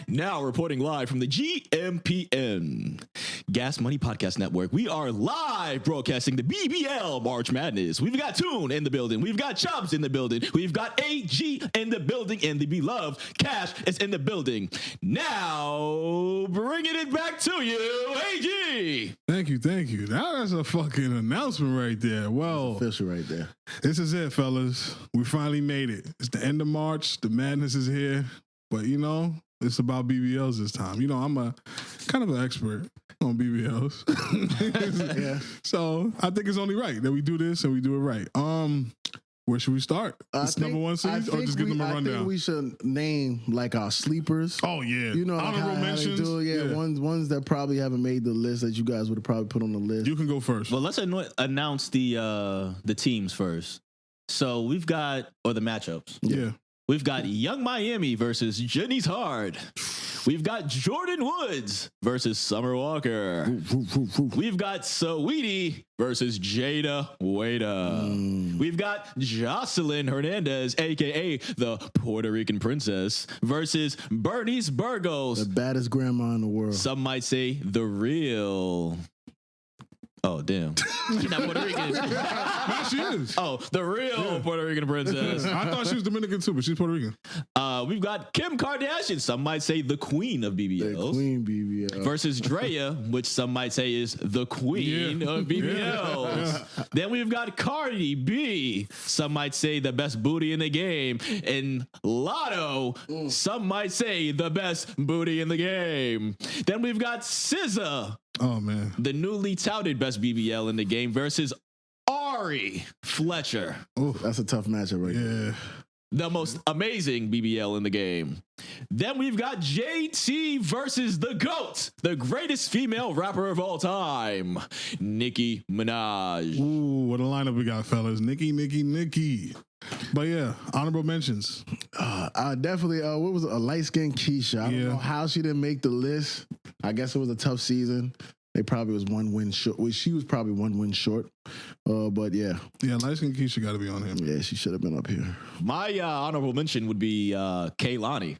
Now reporting live from the GMPN Gas Money Podcast Network. We are live broadcasting the BBL March Madness. We've got Toon in the building. We've got Chubbz in the building. We've got AG in the building. And the beloved Cash is in the building. Now bringing it back to you, AG. Thank you. Now that's a fucking announcement right there. Well, official right there. This is it, fellas. We finally made it. It's the end of March. The madness is here. But, you know, it's about BBLs this time. You know, I'm a kind of an expert on BBLs. Yeah. So I think it's only right that we do this and we do it right. Where should we start? It's number one seeds or just give them a rundown? I think we should name like our sleepers. Oh, yeah. You know, honorable like mentions. Yeah. Ones that probably haven't made the list that you guys would have probably put on the list. You can go first. Well, let's announce the teams first. So we've got, or the matchups. Yeah. We've got Young Miami versus Jenny's Hard. We've got Jordan Woods versus Summer Walker. We've got Saweetie versus Jada Wada. We've got Jocelyn Hernandez, a.k.a. the Puerto Rican Princess, versus Bernice Burgos. The baddest grandma in the world. Some might say the real... Oh, damn. She's not Puerto Rican. No, she is. Oh, the real Puerto Rican princess. I thought she was Dominican too, but she's Puerto Rican. We've got Kim Kardashian, some might say the queen of BBLs. The queen BBL. Versus Drea, which some might say is the queen of BBLs. Yeah. Then we've got Cardi B, some might say the best booty in the game. And Lotto, some might say the best booty in the game. Then we've got SZA. Oh, man. The newly touted best BBL in the game versus Ari Fletcher. Oh, that's a tough matchup right there. yeah. The most amazing BBL in the game. Then we've got JT versus the GOAT, the greatest female rapper of all time, Nicki Minaj. Ooh, what a lineup we got, fellas. Nicki. But yeah, honorable mentions. Definitely, what was it? A light-skinned Keisha. I don't know how she didn't make the list. I guess it was a tough season. They probably was one win short. Well, she was probably one win short. But yeah. Yeah, light-skinned Keisha got to be on here. Yeah, she should have been up here. My honorable mention would be Kaylani.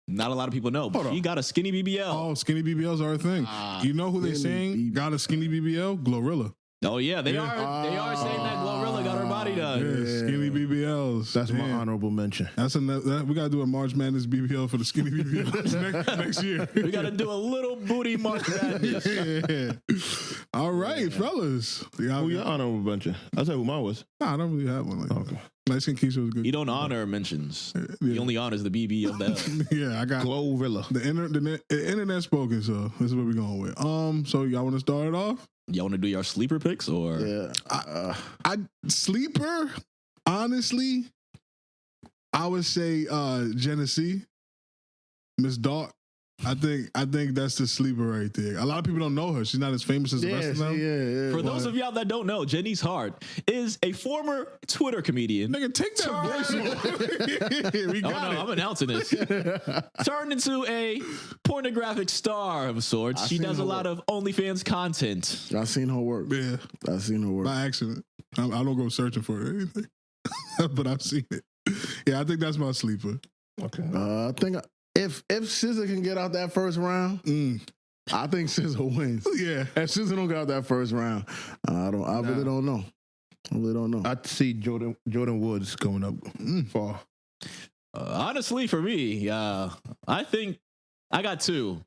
Not a lot of people know, but she got a skinny BBL. Oh, skinny BBLs are a thing. You know who they saying got a skinny BBL? Glorilla. Oh yeah, they are saying that Glorilla got her body done. Yeah, skinny BBLs. That's my honorable mention. That's we gotta do a March Madness BBL for the skinny BBLs next year. We gotta do a little booty March Madness. Yeah. All right, fellas. Who your honorable mention? I'll tell you who mine was. Nah, I don't really have one like Okay. that. Light skin Keisha was good. You don't honor mentions. He only honors the BB of that. Yeah, I got Glorilla. the internet spoken, so this is what we're going with. So y'all want to start it off? Y'all want to do your sleeper picks or? Yeah. I sleeper, honestly, I would say Genesee, Miss Dark. I think that's the sleeper right there. A lot of people don't know her. She's not as famous as the rest of them. Yeah. For those of y'all that don't know, Jenny's Hard is a former Twitter comedian. Nigga, take that voice off. We got it. I'm announcing this. Turned into a pornographic star of sorts. I've She seen does a her lot of OnlyFans content. I've seen her work. Yeah, I've seen her work. by accident. I don't go searching for it or anything, but I've seen it. Yeah, I think that's my sleeper. Okay. I think if SZA can get out that first round, I think SZA wins. Yeah. If SZA don't get out that first round, I really don't know. I really don't know. I see Jordan Woods going up far. Honestly, for me, I think I got two.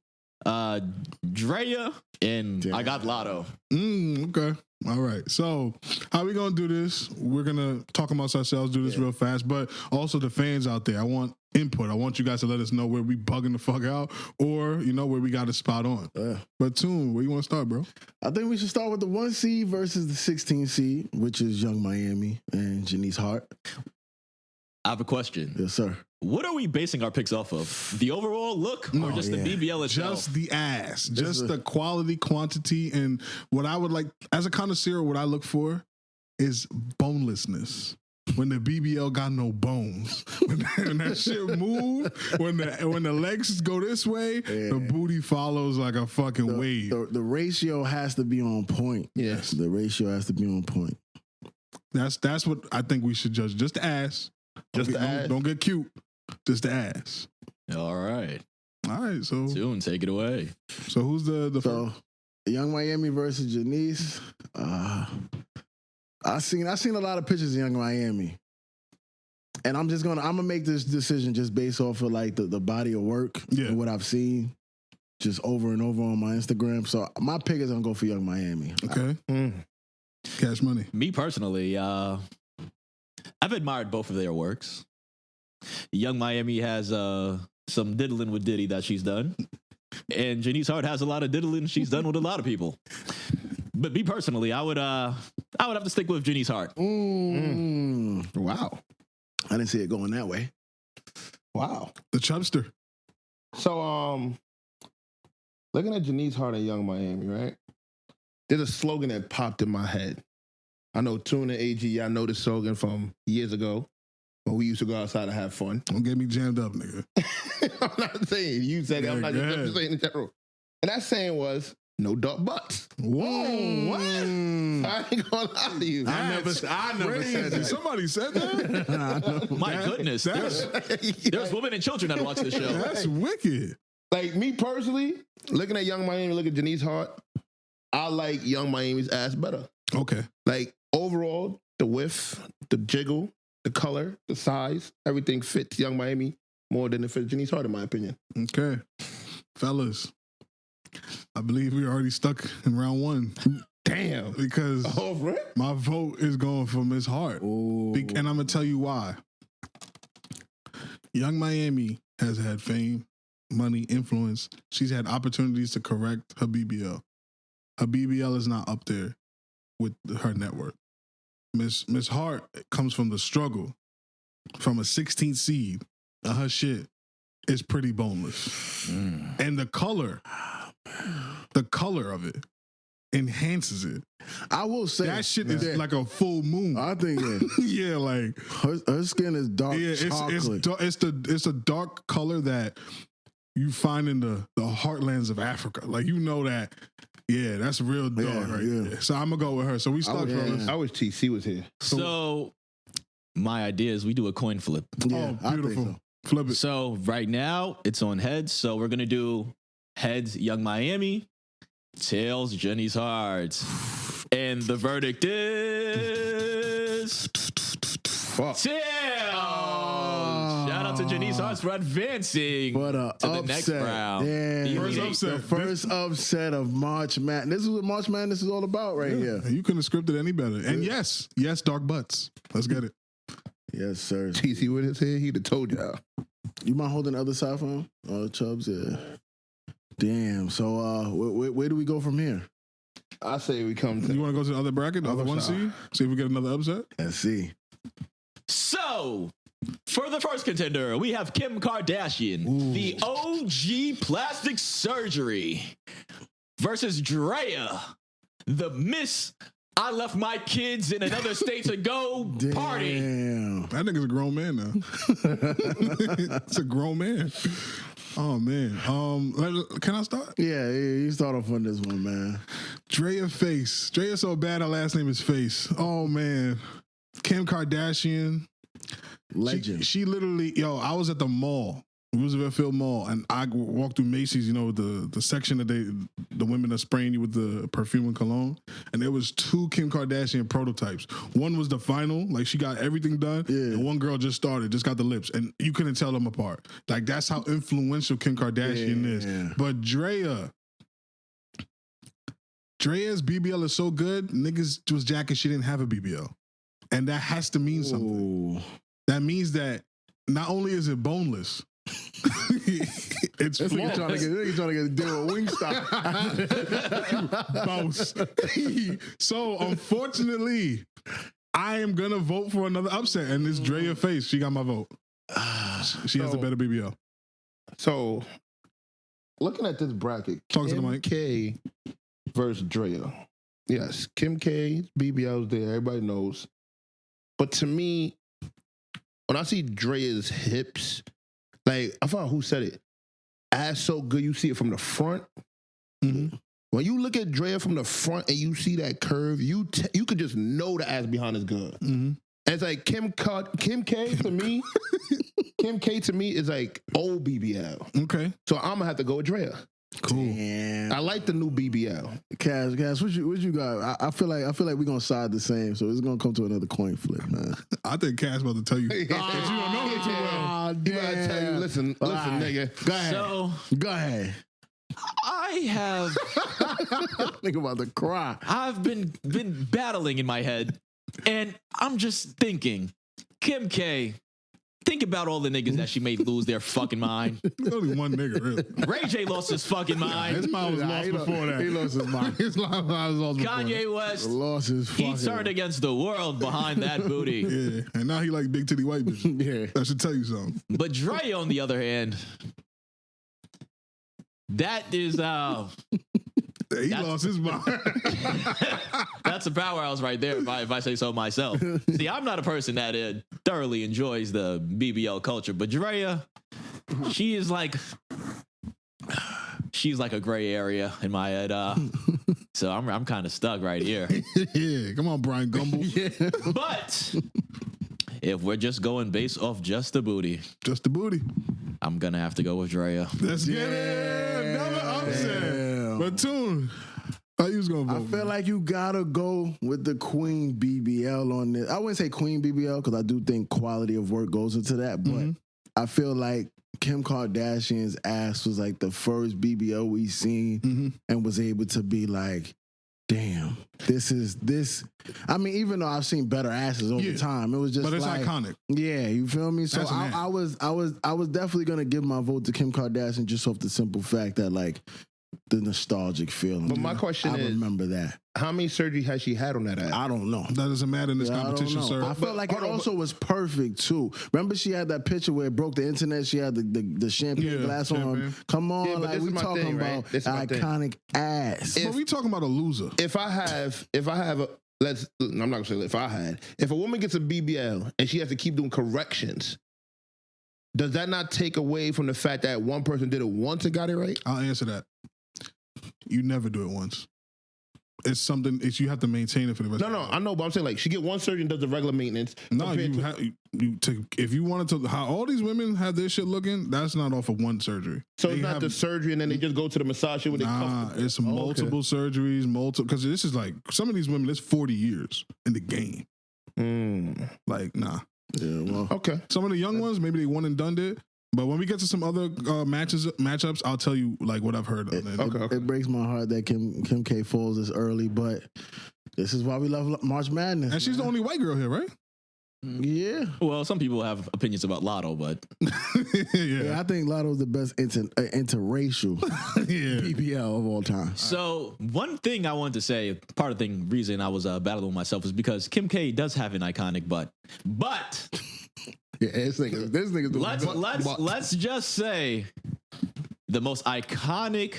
Drea and I got Lotto. Okay. All right. So how we going to do this? We're going to talk amongst ourselves, do this real fast, but also the fans out there. I want input. I want you guys to let us know where we bugging the fuck out or, you know, where we got a spot on. But Toon, where you want to start, bro? I think we should start with the 1 seed versus the 16 seed, which is Young Miami and Janice Hart. I have a question. Yes, sir. What are we basing our picks off of? The overall look or just the BBL itself? Just the ass. Just the quality, quantity, and what I would like, as a connoisseur, what I look for is bonelessness. When the BBL got no bones. When that shit move, when the legs go this way, the booty follows like a fucking wave. The ratio has to be on point. Yes. The ratio has to be on point. That's what I think we should judge. Just the ass. Don't get cute. Just the ass. All right. So Toon, take it away. So who's the So Young Miami versus Janice. I seen a lot of pictures of Young Miami. And I'm gonna make this decision just based off of like the body of work and what I've seen just over and over on my Instagram. So my pick is gonna go for Young Miami. Okay. Cash Money. Me personally, I've admired both of their works. Young Miami has some diddling with Diddy that she's done. And Janice Hart has a lot of diddling she's done with a lot of people. But me personally, I would have to stick with Janice Hart. Wow. I didn't see it going that way. Wow. The Chubbster. So, looking at Janice Hart and Young Miami, right? There's a slogan that popped in my head. I know Toon and AG, y'all know this slogan from years ago when we used to go outside to have fun. Don't get me jammed up, nigga. I'm not saying you said it. I'm not just saying in general. And that saying was, no dark butts. Whoa, what? I ain't gonna lie to you. I never said that. Somebody said that? My goodness. There's women and children that watch this show. That's wicked. Like me personally, looking at Young Miami, look at Janice Hart, I like Young Miami's ass better. Okay. Like overall, the width, the jiggle, the color, the size, everything fits Young Miami more than it fits Janice Hart, in my opinion. Okay. Fellas, I believe we're already stuck in round one. Damn. Because right? my vote is going for Miss Hart. And I'm going to tell you why. Young Miami has had fame, money, influence. She's had opportunities to correct her BBL. Her BBL is not up there with her network. Miss Hart comes from the struggle, from a 16th seed. Her shit is pretty boneless. And the color of it enhances it. I will say that shit is like a full moon. I think yeah, like her skin is dark chocolate. It's a dark color that you find in the heartlands of Africa. Like, you know that, that's real dark there. So I'm gonna go with her. So we start from I wish TC was here. So my idea is we do a coin flip. Yeah, oh, beautiful. so. Flip it. So right now it's on heads. So we're gonna do heads Young Miami, tails Janice Hart. And the verdict is tails. Shout out to Janice Hart for advancing to the next round. The first upset of March Madness. This is what March Madness is all about here. You couldn't have scripted any better. And yes, dark butts. Let's get it. Yes, sir. TC with his head, he'd have told y'all. You mind holding the other side for him? Chubbz, yeah. Damn. So where do we go from here? I say we come to... You want to go to the other bracket, the other one seed? See if we get another upset? Let's see. So, for the first contender, we have Kim Kardashian, the OG plastic surgery, versus Drea, the Miss I left my kids in another state to go party. That nigga's a grown man now. It's a grown man. Oh, man. Can I start? Yeah, you start off on this one, man. Drea Face. Drea so bad her last name is Face. Oh, man. Kim Kardashian. Legend. She literally, I was at the mall, Roosevelt Field Mall, and I walked through Macy's, the section that the women are spraying you with the perfume and cologne, and there was 2 Kim Kardashian prototypes. One was the final, like she got everything done, and one girl just got the lips, and you couldn't tell them apart. Like, that's how influential Kim Kardashian is. But Drea's BBL is so good, niggas was jacking she didn't have a BBL. And that has to mean something. That means that not only is it boneless, it's flawless. Trying to get a deal with Wingstop. So, unfortunately, I am going to vote for another upset, and it's Drea Face. She got my vote. She has the better BBL. So, looking at this bracket, Talk to the mic. K versus Drea. Yes, Kim K, BBL's there. Everybody knows. But to me, when I see Drea's hips, like, I forgot who said it. Ass so good, you see it from the front. Mm-hmm. When you look at Drea from the front and you see that curve, you could just know the ass behind is good. Mm-hmm. It's like Kim K to me. Kim K to me is like old BBL. Okay. So I'm gonna have to go with Drea. Cool. Damn. I like the new BBL. Cash, what you got? I feel like we're gonna side the same, so it's gonna come to another coin flip, man. I think Cash about to tell you. 'Cause you don't know me too well. Ah, He about to tell you, listen, nigga. Go ahead. So Go ahead. I have Think about to cry. I've been battling in my head, and I'm just thinking, Kim K. Think about all the niggas that she made lose their fucking mind. There's only one nigga, really. Ray J lost his fucking mind. His mind was lost before that. He lost his mind. His mind was lost before that. Kanye West, Lost his he fucking turned against the world behind that booty. Yeah, and now he like big titty white bitch. Yeah. That should tell you something. But Dre, on the other hand, that is He lost his mind. that's a powerhouse right there, if I say so myself. See, I'm not a person that thoroughly enjoys the BBL culture, but Drea, she's like a gray area in my head. So I'm kind of stuck right here. Yeah, come on, Brian Gumble. But if we're just going based off just the booty, Just the booty. I'm gonna have to go with Drea. Let's get it. Another upset. Damn. But Toon, how you was gonna I vote? feel like you gotta go with the Queen BBL on this. I wouldn't say Queen BBL because I do think quality of work goes into that, but I feel like Kim Kardashian's ass was like the first BBL we seen and was able to be like, damn, this. I mean, even though I've seen better asses over time, it was just But it's like, iconic. yeah, you feel me? So That's an I was definitely gonna give my vote to Kim Kardashian just off the simple fact that like the nostalgic feeling. But my question I is, remember that. how many surgery has she had on that ass? I don't know. That doesn't matter in this I don't competition, know. sir. I felt like it also was perfect too. Remember, she had that picture where it broke the internet. She had the champagne glass on. champagne. Come on, Yeah, but like this we is my talking thing, right? about This is my thing. iconic ass. But we talking about a loser. If I have a I'm not gonna say if a woman gets a BBL and she has to keep doing corrections, does that not take away from the fact that one person did it once and got it right? I'll answer that. You never do it once. It's something. You have to maintain it for the rest. No, I know, but I'm saying like she get one surgery and does the regular maintenance. No, if you wanted to, how all these women have their shit looking, that's not off of one surgery. So it's not the surgery and then they just go to the massage where they comfortable. It's multiple surgeries, because this is like some of these women. It's 40 years in the game. Like, nah. Yeah, well, Okay. Some of the young ones, maybe they one and done it. But when we get to some other matchups, I'll tell you like what I've heard. it breaks my heart that Kim K falls this early, but this is why we love March Madness. And she's the only white girl here, right? Yeah. Well, some people have opinions about Lotto, but Yeah, I think Lotto's the best interracial BBL of all time. So one thing I wanted to say, part of the reason I was battling myself is because Kim K does have an iconic butt. But Yeah, this nigga. let's just say the most iconic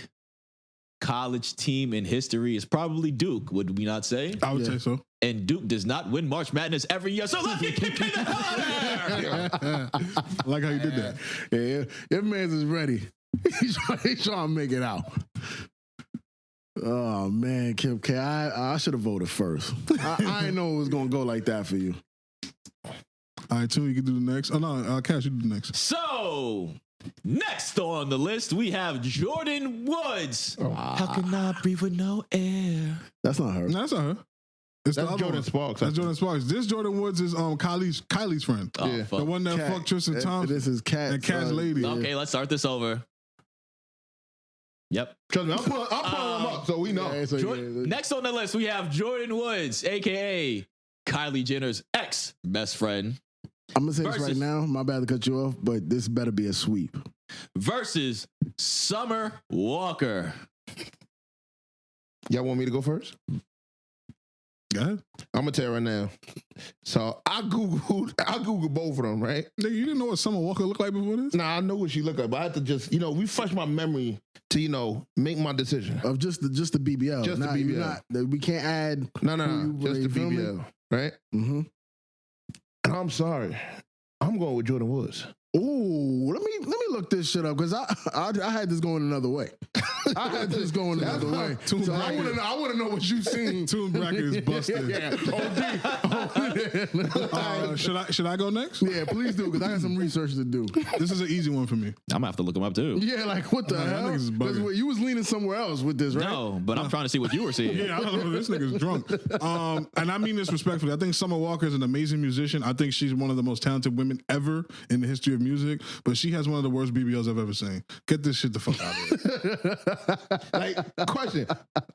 college team in history is probably Duke, would we not say? I would say so. And Duke does not win March Madness every year, so let's get Kim K the hell out of here. I like how you did that. Yeah, your man's is ready. He's trying to make it out. Oh man, Kim K, I should have voted first. I didn't know it was gonna go like that for you. All right, Toon, you can do the next. Oh no, Cash, you do the next. So next on the list, we have Jordan Woods. How can I breathe with no air? That's not her. No, that's not her. It's the That's other Jordan one. Sparks. That's Jordan Sparks. This Jordan Woods is Kylie's friend. Oh, Yeah. fuck. The one that Cat. fucked Tristan Thompson. This is Cat. And Cat's lady. Okay, let's start this over. Yep. Trust me, I'm pulling them up so we know. Yeah, so Next on the list, we have Jordan Woods, aka Kylie Jenner's ex-best friend, I'm gonna say this versus- right now. My bad to cut you off, but this better be a sweep. versus Summer Walker. Y'all want me to go first? Go ahead. I'm gonna tell you right now. So I googled both of them, right? Nigga, you didn't know what Summer Walker looked like before this? Nah, I know what she looked like, but I had to just, refresh my memory to, make my decision. Of just the BBL. Just the Not- you're BBL. not- we can't add. No, you just the feel me? BBL, right? Mm-hmm. And I'm sorry, I'm going with Jordan Woods. Ooh, let me look this shit up because I had this going another way. I had this going another way. So I want to know what you seen. Toon bracket is busted. Yeah. Should I go next? Yeah, please do because I got some research to do. This is an easy one for me. I'm gonna have to look them up too. Yeah, like what the hell? Because you was leaning somewhere else with this, right? No, but I'm trying to see what you were seeing. Yeah, I don't know. This nigga's drunk. And I mean this respectfully. I think Summer Walker is an amazing musician. I think she's one of the most talented women ever in the history of music. But she has one of the worst BBLs I've ever seen. Get this shit the fuck out of here. Like, question: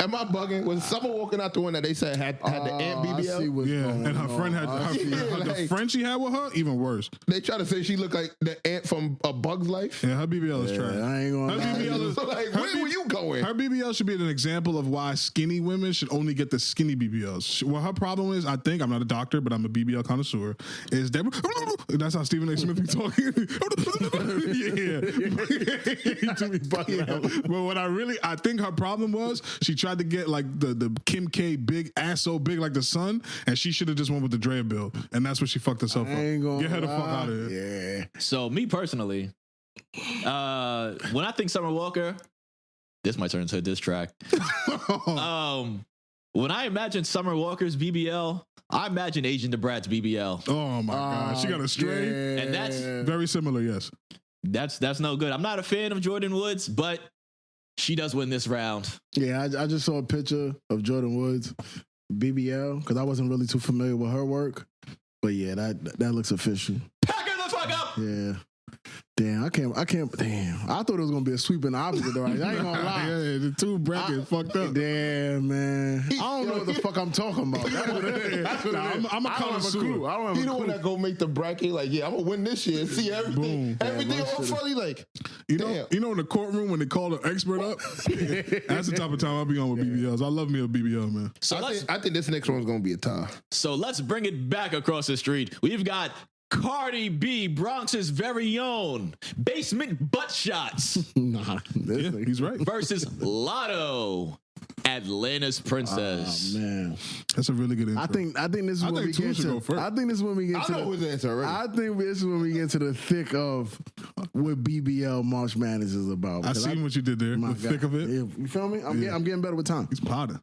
am I bugging? Was Summer walking out the one that they said had the ant BBL? Yeah, and her friend had the friend she had with her even worse. They try to say she looked like the ant from A Bug's Life. Yeah, her BBL is trash. I ain't gonna lie. BBL is, So like, where were you going? Her BBL should be an example of why skinny women should only get the skinny BBLs. What her problem is, I think, I'm not a doctor, but I'm a BBL connoisseur, is that that's how Stephen A. Smith be talking. Yeah. But what I think her problem was she tried to get like the Kim K big ass so big like the sun, and she should have just went with the Drea build, and that's what she fucked herself up. Get her the fuck out of here. Yeah. So me personally, when I think Summer Walker, this might turn into a diss track. When I imagine Summer Walker's BBL, I imagine Asian the Brat's BBL. Oh my god, she got a stray, and that's very similar. Yes, that's no good. I'm not a fan of Jordan Woods, but she does win this round. Yeah, I just saw a picture of Jordan Woods BBL because I wasn't really too familiar with her work, but yeah, that looks official. Pack her the fuck up. Yeah. Damn, I can't. Damn, I thought it was gonna be a sweep in the opposite though. I ain't gonna lie. Yeah, the two brackets fucked up. Damn, man. I don't know what the fuck I'm talking about. I'm a connoisseur. I don't have You a know clue. when I go make the bracket, like, yeah, I'm gonna win this year. See everything, everything all funny, like, You know, in the courtroom when they call an expert up, that's the type of time I'll be on with BBLs. I love me a BBL, man. So I think this next one's gonna be a tie. So let's bring it back across the street. We've got Cardi B, Bronx's very own basement butt shots Nah, Yeah, he's right. versus Lotto, Atlanta's princess. Oh, man. That's a really good intro. I think this is I when think we Toon get should to. go first. I think this is when we get I to. know his answer already. I think this is when we get to the thick of what BBL March Madness is about. I Because seen what you did there. my The God. thick of it. Yeah, you feel me? I'm getting better with time. He's potting.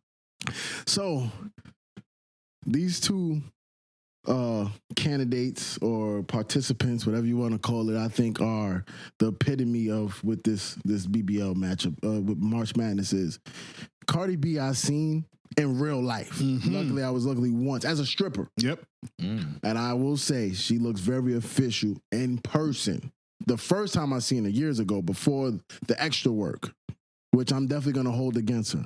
So these two candidates or participants, whatever you want to call it, I think are the epitome of what this BBL matchup with March Madness is. Cardi B, I seen in real life. Luckily, I was once as a stripper, Yep. and I will say she looks very official in person. The first time I seen her years ago, before the extra work, which I'm definitely gonna hold against her.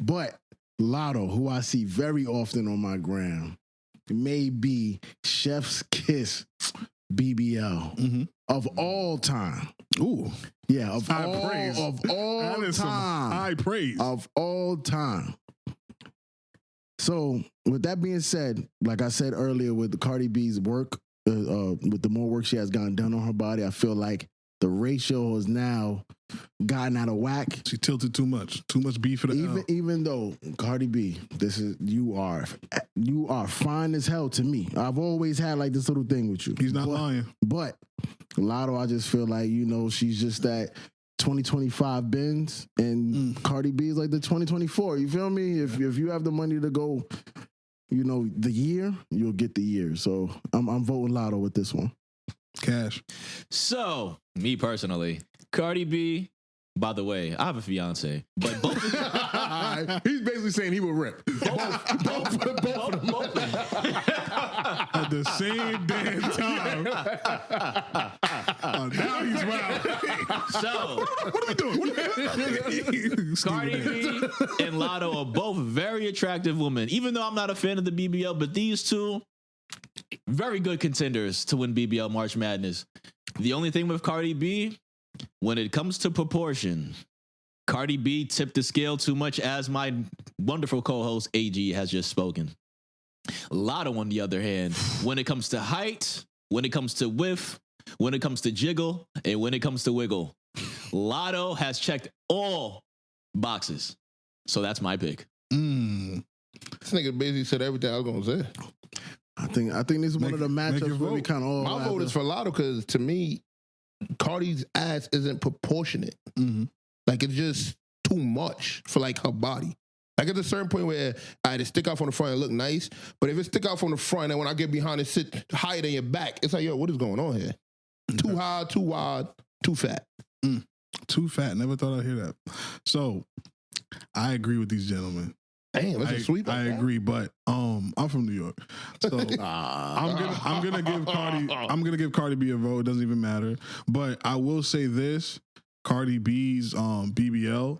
But Lotto, who I see very often on my gram, may be Chef's Kiss BBL of all time. Ooh. Yeah, of High all praise. of all That is some time. high praise. Of all time. So, with that being said, like I said earlier, with the Cardi B's work, with the more work she has gotten done on her body, I feel like the ratio has now gotten out of whack. She tilted too much. Too much beef for the L. Even though Cardi B, you are fine as hell to me. I've always had like this little thing with you. He's not lying. But Lotto, I just feel like she's just that 2025 Benz, and Cardi B is like the 2024. You feel me? If you have the money to go, the year, you'll get the year. So I'm voting Lotto with this one. Cash. So, me personally, Cardi B, by the way, I have a fiance, but both of them, He's basically saying he will rip. both of them. At the same damn time. Now he's wild. So, What are we doing? Cardi B and Lotto are both very attractive women. Even though I'm not a fan of the BBL, but these two, very good contenders to win BBL March Madness. The only thing with Cardi B, when it comes to proportion, Cardi B tipped the scale too much, as my wonderful co-host AG has just spoken. Lotto, on the other hand, when it comes to height, when it comes to width, when it comes to jiggle, and when it comes to wiggle, Lotto has checked all boxes. So that's my pick. This nigga basically said everything I was gonna say. I think this is one of the matchups where we kind of all. My vote is for Lotto because to me, Cardi's ass isn't proportionate. Mm-hmm. Like it's just too much for like her body. Like at a certain point where it stick out from the front and look nice, but if it stick out from the front and when I get behind it sit higher than your back, it's like, yo, what is going on here? Too high, too wide, too fat. Too fat. Never thought I'd hear that. So I agree with these gentlemen. Damn, that's a sweep. I agree, but I'm from New York, so I'm gonna give Cardi B a vote. It doesn't even matter. But I will say this: Cardi B's BBL,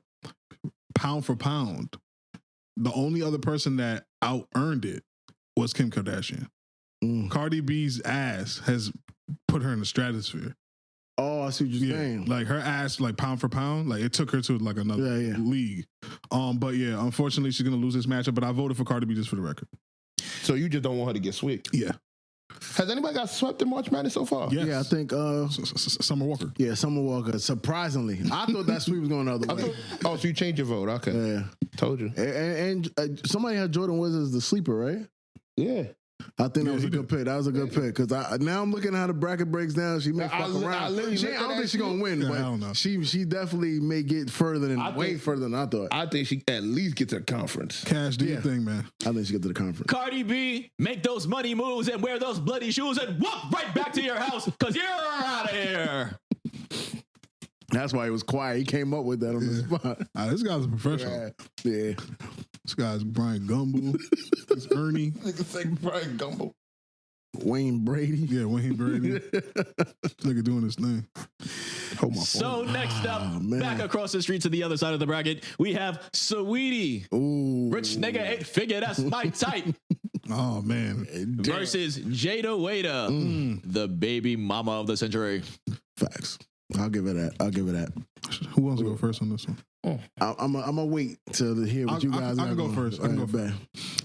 pound for pound, the only other person that out earned it was Kim Kardashian. Cardi B's ass has put her in the stratosphere. Oh, I see what you're saying. Like her ass, like pound for pound, like it took her to like another league. But yeah, unfortunately, she's gonna lose this matchup. But I voted for Cardi B just for the record. So you just don't want her to get swept? Yeah. Has anybody got swept in March Madness so far? Yes. Yeah, I think Summer Walker. Yeah, Summer Walker. Surprisingly, I thought that sweep was going the other way. So you changed your vote? Okay. Yeah, told you. And somebody had Jordan Woods as the sleeper, right? Yeah. I think that was a good pick. That was a good pick because now I'm looking at how the bracket breaks down. She may fuck around. I don't think she's gonna win, but she definitely may get further than way further than I thought. I think she at least gets to the conference. Cash, do your thing, man. I think she get to the conference. Cardi B, make those money moves and wear those bloody shoes and walk right back to your house because you're out of here. That's why he was quiet. He came up with that on the spot. This guy's a professional. Yeah. This guy's Brian Gumble. It's Ernie. Nigga say Brian Gumble. Wayne Brady. Yeah, Wayne Brady. Nigga doing his thing. So next up, back across the street to the other side of the bracket, we have Saweetie. Ooh. Rich nigga 8-figure, that's my type. Oh, man. Versus Jada Waiter, the baby mama of the century. Facts. I'll give it that. Who wants to go first on this one? I'm gonna wait to hear what you guys. I can go first. I can go first.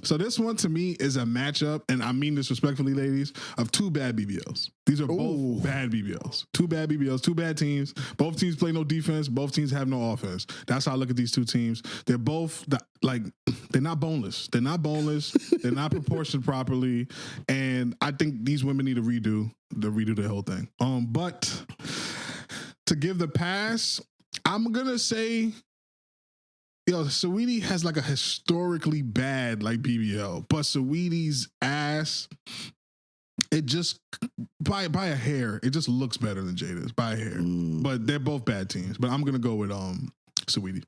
So this one to me is a matchup, and I mean this respectfully, ladies, of two bad BBLs. These are both bad BBLs. Two bad BBLs, two bad teams. Both teams play no defense. Both teams have no offense. That's how I look at these two teams. They're both they're not boneless. They're not boneless. They're not proportioned properly, and I think these women need to redo the whole thing. But to give the pass, I'm gonna say, Saweetie has like a historically bad like BBL, but Saweetie's ass, it just by a hair, it just looks better than Jada's by a hair. But they're both bad teams. But I'm gonna go with Saweetie.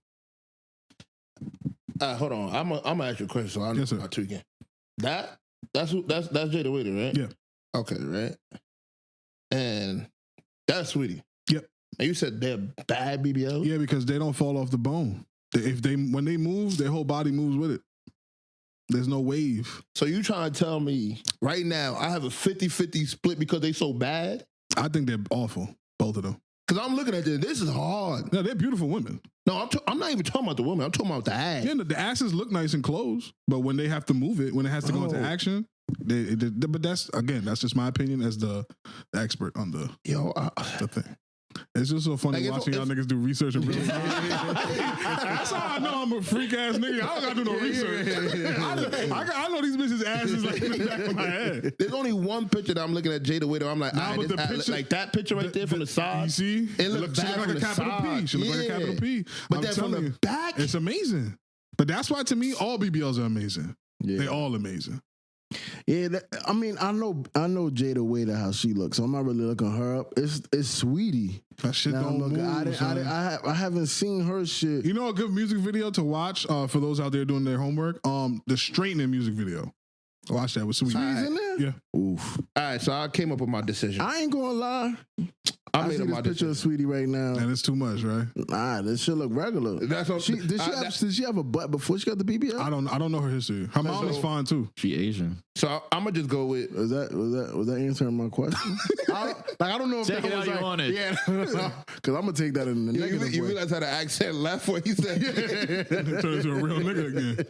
Hold on, I'm gonna ask you a question. So I know about two again. That's Jada Waiter, right? Yeah. Okay, right. And that's Saweetie. Yep. And you said they're bad BBL? Yeah, because they don't fall off the bone. When they move, their whole body moves with it. There's no wave. So you trying to tell me right now I have a 50-50 split because they so bad? I think they're awful, both of them. Because I'm looking at this. This is hard. No, they're beautiful women. No, I'm not even talking about the women. I'm talking about the ass. Yeah, the asses look nice and closed, but when they have to move it, when it has to go into action, but that's just my opinion as the expert on the thing. It's just so funny watching y'all niggas do research and real time. That's how I know I'm a freak ass nigga. I don't gotta do no research. I know these bitches' asses like in the back of my head. There's only one picture that I'm looking at Jada Waiter. I'm like, like that picture right there from the side. You see? It looks like a capital P. She looks like a capital P. But then from the back, it's amazing. But that's why to me, all BBLs are amazing. Yeah. They're all amazing. Yeah, I know Jada Waiter how she looks, so I'm not really looking her up. It's Saweetie. That shit don't move. I haven't seen her shit. You know a good music video to watch for those out there doing their homework? The Straightening music video. Watch that with Saweetie. She's in there? Yeah. Oof. All right, so I came up with my decision. I ain't gonna lie. I made my picture of Saweetie right now. And it's too much, right? Nah, this shit look regular. That's what did she have a butt before she got the BBL? I don't know her history. Her mom is fine too. She Asian. So I'm gonna just go with. Was that answering my question? I don't know if take that it was how you want it. Yeah, because I'm gonna take that in the negative. You realize how the accent left when he said turn into a real nigga again.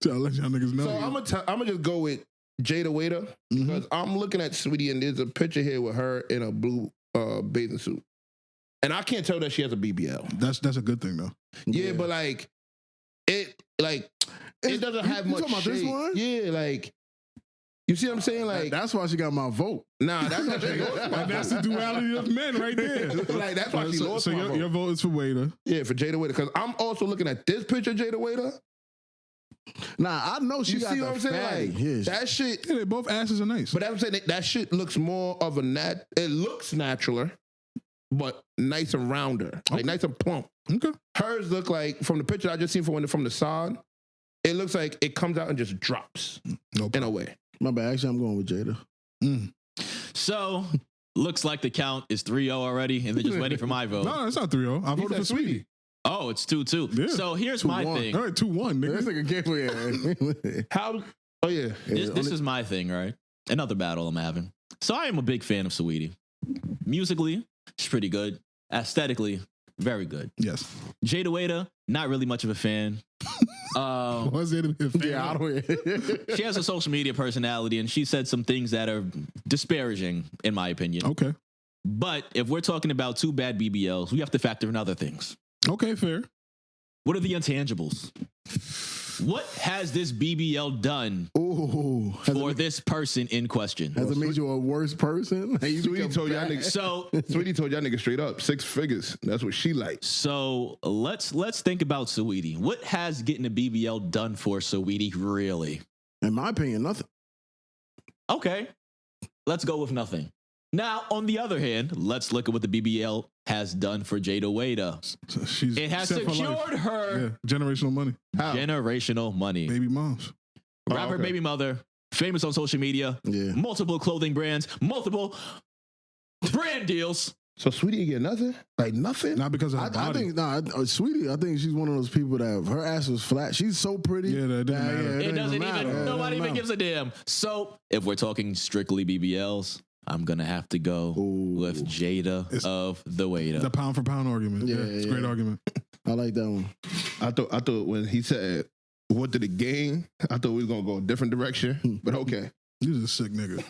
So I'll let y'all niggas know. So I'm gonna just go with Jada Waiter because I'm looking at Saweetie and there's a picture here with her in a blue bathing suit. And I can't tell that she has a BBL. That's a good thing though. Yeah, but it doesn't have much talking about shape. this one? Yeah, like You see what I'm saying? Like that's why she got my vote. Nah, that's why she lost my That's the duality of men right there. Like that's why she lost my vote. Your vote is for Waiter. Yeah, for Jada Waiter. Because I'm also looking at this picture of Jada Waiter. Nah, I know she You got see the what I'm saying? fatty. Like, Yeah, that shit. Yeah, they both asses are nice. But I'm saying that shit looks more of a it looks natural, but nice and rounder. Like nice and plump. Okay. Hers look like, from the picture I just seen from the side, it looks like it comes out and just drops in a way. My bad. Actually, I'm going with Jada. So, looks like the count is 3-0 already, and they're just waiting for my vote. No, it's not 3-0. I voted for Sweetie. Oh, it's 2-2. Yeah. So, here's my 2-1. thing. All right, 2-1, This nigga. nigga can't win. How? Oh, yeah. This is my thing, right? Another battle I'm having. So, I am a big fan of Saweetie. Musically, she's pretty good. Aesthetically, very good. Yes. Jada Waiter, not really much of a fan. Was it a fan? Yeah, I don't. She has a social media personality, and she said some things that are disparaging, in my opinion. Okay. But if we're talking about two bad BBLs, we have to factor in other things. Okay, fair. What are the intangibles? What has this BBL done Ooh, for this person in question? has it made you a worse person? Sweetie told y'all niggas. So, Sweetie told y'all niggas straight up 6 figures. That's what she likes. so let's think about Saweetie. What has getting a BBL done for Saweetie really? In my opinion, nothing. Okay, let's go with nothing. Now, on the other hand, let's look at what the BBL has done for Jada Waiter. She's It has set for life. secured her Yeah, generational money. generational money. Baby moms. Rapper, okay. baby mother, famous on social media, Yeah. multiple clothing brands, multiple brand deals. So Sweetie didn't get nothing? Like nothing? Not because of her I body. think, Sweetie, I think she's one of those people that her ass was flat. She's so pretty. Yeah, that doesn't matter. It doesn't matter. even, It nobody doesn't even gives a damn. So if we're talking strictly BBLs, I'm going to have to go Ooh. with Jada of the Waiter. The pound for pound argument. Yeah, it's a great argument. I like that one. I thought when he said, what did it gain? I thought we was going to go a different direction. But okay. You're a sick nigga.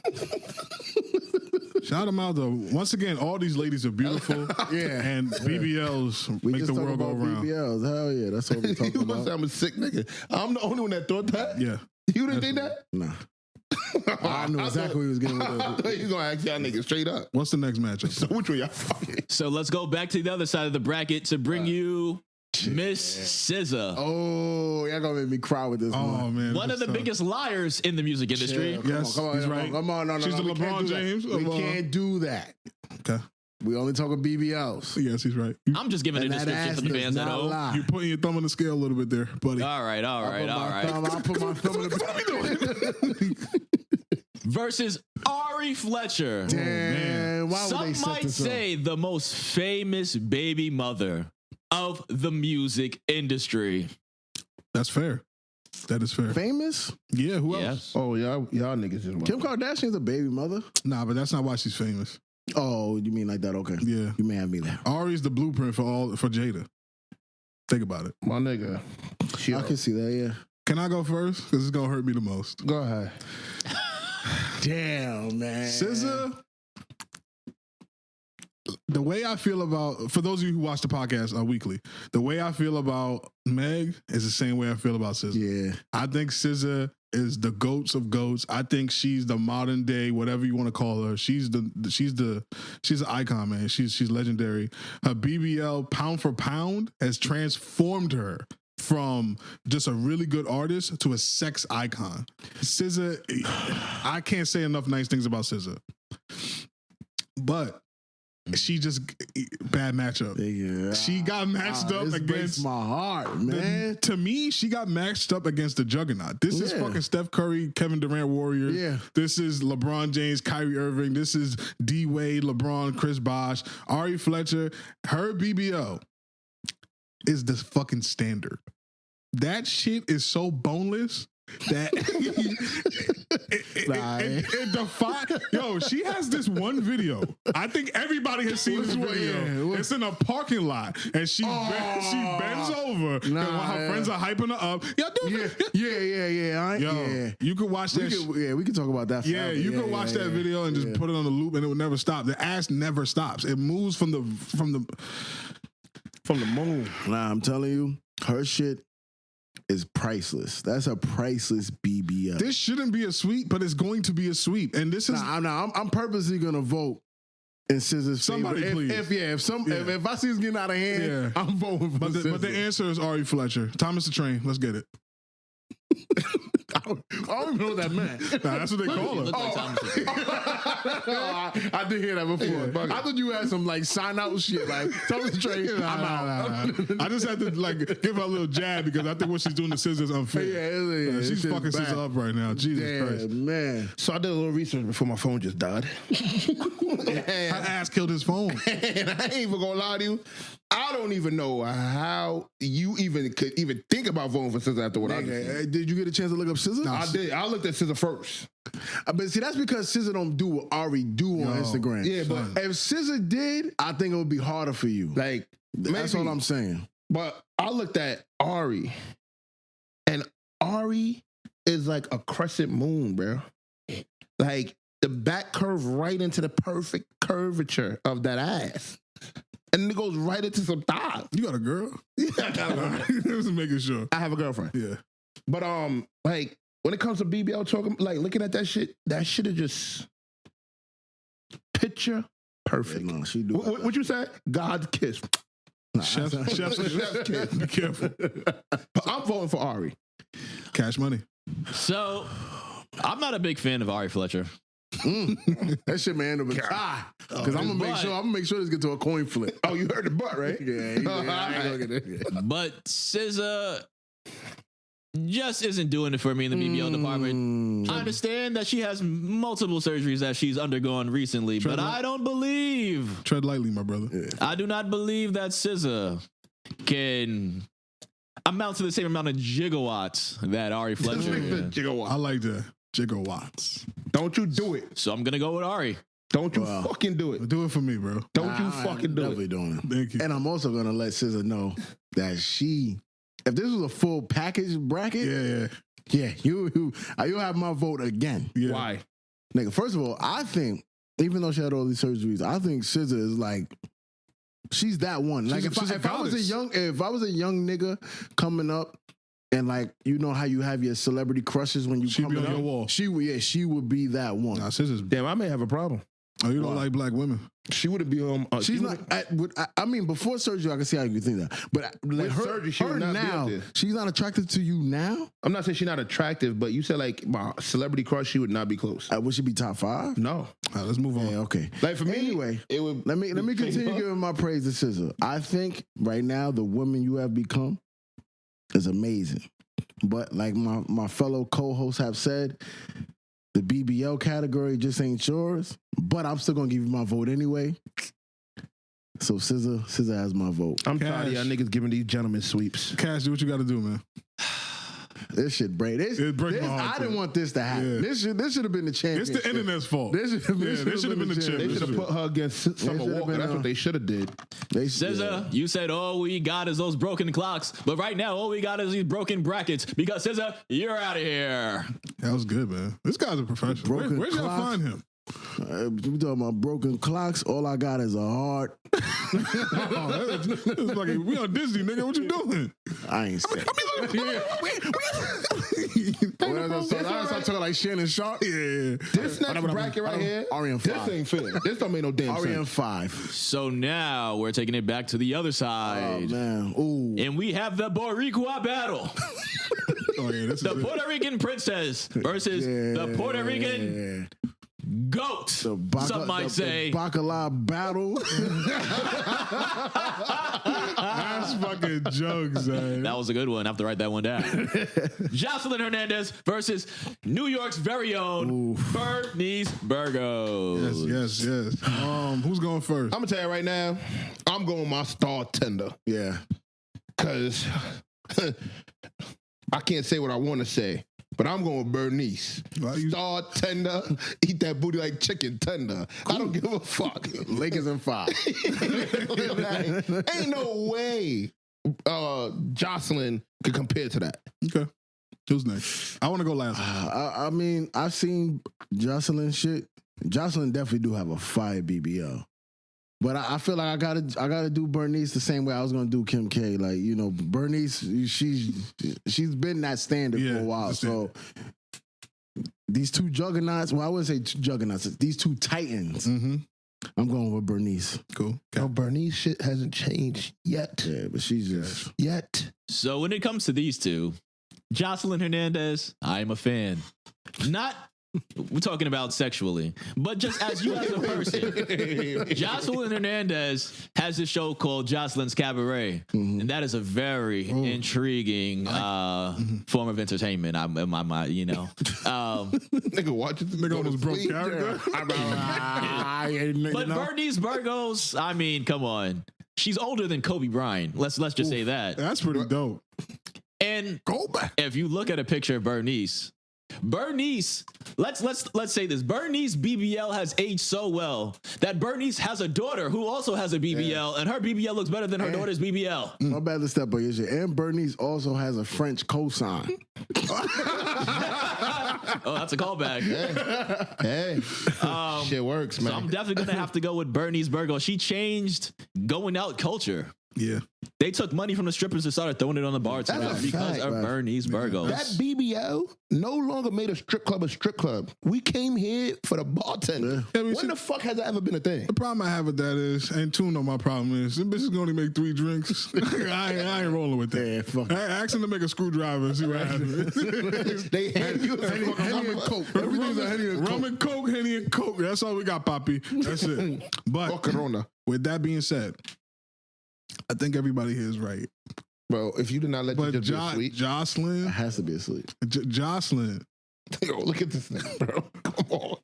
Shout them out though. Once again, all these ladies are beautiful. Yeah. And BBLs We make just the talk world go about around. BBLs. Hell yeah, that's what we're You talking must say about. I'm a sick nigga. I'm the only one that thought that? Yeah. You didn't think that? Nah. I knew exactly what he was getting with I that. thought you going to ask y'all niggas straight up. What's the next matchup? So which one y'all fucking? So let's go back to the other side of the bracket to bring you Miss SZA. Oh, y'all gonna make me cry with this Oh one. man. One of the biggest liars in the music industry. Chill. Yes, come on, he's right. Come on, no, She's no, the we can't LeBron do that. James We of, can't do that. Okay. We only talking BBLs. Yes, he's right. I'm just giving a And that description ass for the does fans at not home. lie. You putting your thumb on the scale a little bit there, buddy. All right. I'll put my thumb in the Versus Ari Fletcher. Damn, why would Some they set might this up? say the most famous baby mother of the music industry. That's fair. That is fair. Famous? Yeah, who else? Yes. Oh, y'all niggas is Kim Kardashian's a baby mother. Nah, but that's not why she's famous. Oh, you mean like that? Okay. Yeah. You may have me there. Ari's the blueprint for Jada. Think about it. My nigga. I can see that, yeah. Can I go first? Because it's gonna hurt me the most. Go ahead. Damn, man. SZA. The way I feel about, for those of you who watch the podcast weekly, the way I feel about Meg is the same way I feel about SZA. Yeah. I think SZA is the goats of goats. I think she's the modern day, whatever you want to call her. She's an icon, man. She's legendary. Her BBL pound for pound has transformed her from just a really good artist to a sex icon. SZA, I can't say enough nice things about SZA, but she just bad matchup. Yeah. She got matched up this breaks against my heart, man. to me, she got matched up against the juggernaut. This is Yeah. fucking Steph Curry, Kevin Durant Warriors. Yeah. This is LeBron James, Kyrie Irving. This is D Wade, LeBron, Chris Bosh, Ari Fletcher. Her BBL is the fucking standard. That shit is so boneless that it defies. Yo, she has this one video. I think everybody has seen this video. Yeah. It's in a parking lot, and she bends over Nah, while her friends are hyping her up. Yo, dude, Yeah. yo, you could watch that. We could talk about that. Yeah, forever. you could watch that video and just put it on the loop, and it would never stop. The ass never stops. It moves from the moon. Nah, I'm telling you, her shit is priceless. That's a priceless BBL. BBL. This shouldn't be a sweep, but it's going to be a sweep. And this is I'm purposely gonna vote in SZA's Somebody favor. please. If I see it's getting out of hand, I'm voting for SZA. But the answer is Ari Fletcher. Thomas the Train. Let's get it. I don't even know what that meant. Nah, that's what they call her. I did hear that before. I thought you had some like sign out shit like Thomas the Train. I'm out. I just had to like give her a little jab because I think what she's doing to SZA is unfair. Yeah, she's fucking SZA up right now. Jesus Christ, man. So I did a little research before my phone just died. Her ass killed his phone. And I ain't even gonna lie to you. I don't even know how you could think about voting for SZA after what I did. Did you get a chance to look up SZA? I did. I looked at SZA first. But see, that's because SZA don't do what Ari do on Instagram. Yeah, but if SZA did, I think it would be harder for you. Like, That's all I'm saying. But I looked at Ari, and Ari is like a crescent moon, bro. Like the back curve right into the perfect curvature of that ass. And it goes right into some thighs. You got a girl? Yeah, I got a girl. Just making sure. I have a girlfriend. Yeah. But like when it comes to BBL talking, like looking at that shit is just picture perfect. Yeah, no, she do. What you say? God's kiss. Chef's kiss. Be careful. But I'm voting for Ari. Cash money. So, I'm not a big fan of Ari Fletcher. That shit may end up a tie. Because I'm gonna make sure this get to a coin flip. Oh, you heard the butt, right? Yeah, I ain't gonna get it. But SZA just isn't doing it for me in the BBL department. I understand that she has multiple surgeries that she's undergone recently, but I don't believe. Tread lightly, my brother. Yeah. I do not believe that SZA can amount to the same amount of gigawatts that Ari Fletcher. I like that. Gigawatts. Don't you do it. So I'm gonna go with Ari. Don't you fucking do it. Do it for me, bro. Don't you fucking do definitely it. doing it. Thank you. And I'm also gonna let SZA know that if this was a full package bracket, you'll have my vote again. Yeah. Why? Nigga, first of all, I think even though she had all these surgeries, I think SZA is like she's that one. Like if I was a young nigga coming up. And like, you know how you have your celebrity crushes when you She'd be coming on up? your wall. She would be that one. Nah, SZA's. Damn, I may have a problem. Oh, you don't like black women? She would have been on. She's not. I mean, before surgery, I can see how you think that. But like surgery, she would not be now, up there. she's not attracted to you now. I'm not saying she's not attractive, but you said like my celebrity crush, she would not be close. Would she be top 5? No. All right, let's move on. Yeah, okay. Like for me, Anyway, it would. Let me continue giving my praise to SZA. I think right now the woman you have become is amazing. But like my fellow co-hosts have said, the BBL category just ain't yours. But I'm still gonna give you my vote anyway. So SZA has my vote. I'm tired of y'all niggas giving these gentlemen sweeps. Cash, do what you got to do, man. This shit break. It breaks my heart, I didn't want this to happen. Yeah. This should have been the It's championship. the internet's fault. This should have been the chip. They should have put her against Summer should've Walker. been, That's what they should have did. SZA, you said all we got is those broken clocks, but right now all we got is these broken brackets because SZA, you're out of here. That was good, man. This guy's a professional. Where'd y'all find him? We talking about broken clocks. All I got is a heart. It's like we on Disney, nigga. What you doing? I ain't saying. I start talking like Shannon Sharp. Yeah. This next bracket right here, REM this 5. ain't fair. This don't make no damn REM sense. 5. So now we're taking it back to the other Oh side. man. Ooh. And we have the Boricua battle. Oh yeah. This The is Puerto Rican princess versus the Puerto Rican goat. Some might say. The Bacala battle. That's fucking jokes, man. That was a good one. I have to write that one down. Jocelyn Hernandez versus New York's very own Bernice Burgos. Yes. Who's going first? I'm gonna tell you right now, I'm going my star tender. Yeah. Cause I can't say what I want to say, but I'm going with Bernice. Star tender, eat that booty like chicken tender. I don't give a fuck. Lakers in 5. Ain't no way Jocelyn could compare to that. Okay. Who's next? I want to go last. I mean, I've seen Jocelyn shit. Jocelyn definitely do have a fire BBL. But I feel like I gotta do Bernice the same way I was gonna do Kim K. Like, you know, Bernice, she's been that standard for a while. So these two juggernauts. Well, I wouldn't say juggernauts. These two titans. Mm-hmm. I'm going with Bernice. Cool. No, Bernice shit hasn't changed yet. Yeah, but she's just Yet. So when it comes to these two, Jocelyn Hernandez, I am a fan. Not we're talking about sexually, but just as you as a person. Jocelyn Hernandez has this show called Jocelyn's Cabaret, and that is a very intriguing form of entertainment. You know, Nigga, watch it. Nigga almost broke character. but Bernice Burgos, I mean, come on, she's older than Kobe Bryant. Let's just say that. That's pretty dope. And Go back. if you look at a picture of Bernice, let's say this. Bernice BBL has aged so well that Bernice has a daughter who also has a BBL, and her BBL looks better than her daughter's BBL. my bad to step on your shit. And Bernice also has a French cosign. Oh, that's a callback. Hey. Shit works, man. So I'm definitely gonna have to go with Bernice Burgos. She changed going out culture. Yeah. They took money from the strippers and started throwing it on the bartenders That's a because fact, of right. Bernice Burgos. That BBL no longer made a strip club a strip club. We came here for the bartender. Yeah, we When the fuck has that ever been a thing? The problem I have with that is, and Toon know my problem is, this bitch is going to make 3 drinks. I ain't rolling with that. Yeah, fuck. Ask him to make a screwdriver and see what happens. They hand you a Henny and Coke. Everything's a Henny and Coke. Rum and Coke, Henny and Coke. That's all we got, Poppy. That's it. or But Corona. with that being said, I think everybody here is right. Bro, if you did not let But the just be sweet, Jocelyn, It has to be asleep. Jocelyn, yo, look at this thing, bro. Come on.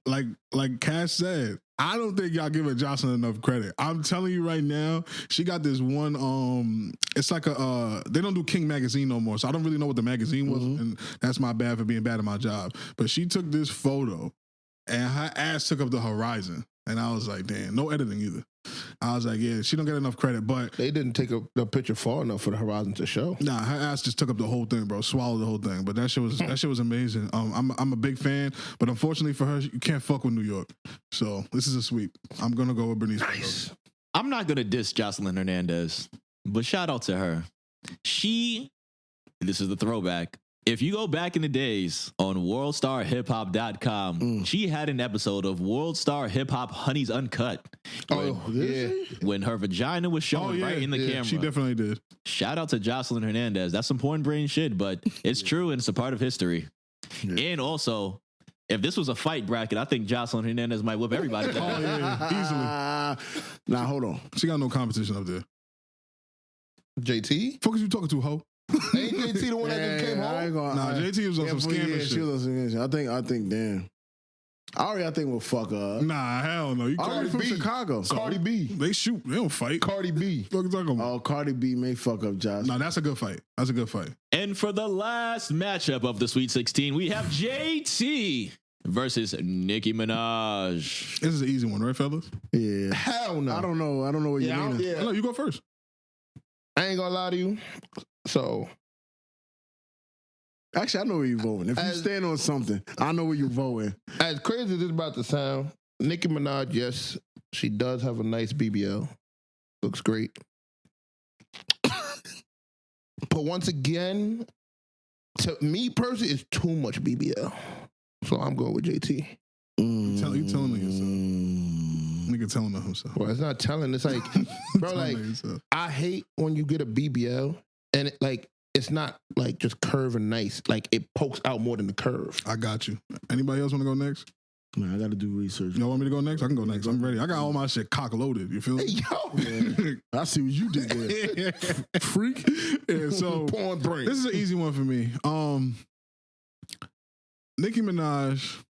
like Cash said, I don't think y'all giving Jocelyn enough credit. I'm telling you right now, she got this one. It's like a they don't do King magazine no more, so I don't really know what the magazine was, and that's my bad for being bad at my job. But she took this photo, and her ass took up the horizon, and I was like, damn, no editing either. I was like, yeah, she don't get enough credit, but They didn't take the picture far enough for the horizon to show. nah, her ass just took up the whole thing, bro. Swallowed the whole thing. But that shit was amazing. I'm a big fan, but unfortunately for her, you can't fuck with New York. So this is a sweep. I'm gonna go with Bernice. Nice. I'm not gonna diss Jocelyn Hernandez, but shout out to her. This is the throwback. If you go back in the days on worldstarhiphop.com, she had an episode of World Star Hip Hop Honey's Uncut. Oh, yeah. When her vagina was showing right in the camera. She definitely did. Shout out to Jocelyn Hernandez. That's some porn brain shit, but it's true and it's a part of history. And also, if this was a fight bracket, I think Jocelyn Hernandez might whip everybody. Oh yeah, easily. Now hold on. She got no competition up there. JT? Fuck is you talking to, ho? Ain't JT the one that just came I ain't home? gonna, Nah, JT was on some scamming She shit. was on some shit. I think, damn. Ari, I think will fuck her up. Nah, hell no. You Ari Cardi from B. Chicago. Cardi B. They shoot. They don't fight. Cardi B. What you talking about? Oh, Cardi B may fuck up Josh. Nah, that's a good fight. That's a good fight. And for the last matchup of the Sweet 16, we have JT versus Nicki Minaj. This is an easy one, right, fellas? Yeah. Hell no. I don't know what you mean. No, you go first. I ain't gonna lie to you. So, Actually, I know where you're voting. If you As- stand on something, I know where you're voting. as crazy as this about to sound, Nicki Minaj, yes, she does have a nice BBL. Looks great. But once again, to me personally, it's too much BBL. So I'm going with JT. You telling me yourself. Nigga telling on himself. Well, it's not telling. It's like, bro, like, Telling yourself. I hate when you get a BBL and it, like, it's not like just curve and nice. Like it pokes out more than the curve. I got you. Anybody else want to go next? Man, I got to do research. Y'all want me to go next? I can go next. I'm ready. I got all my shit cock loaded. You feel Hey, me? yo, I see what you did there. Freak. Yeah, so porn brain. this is an easy one for me. Nicki Minaj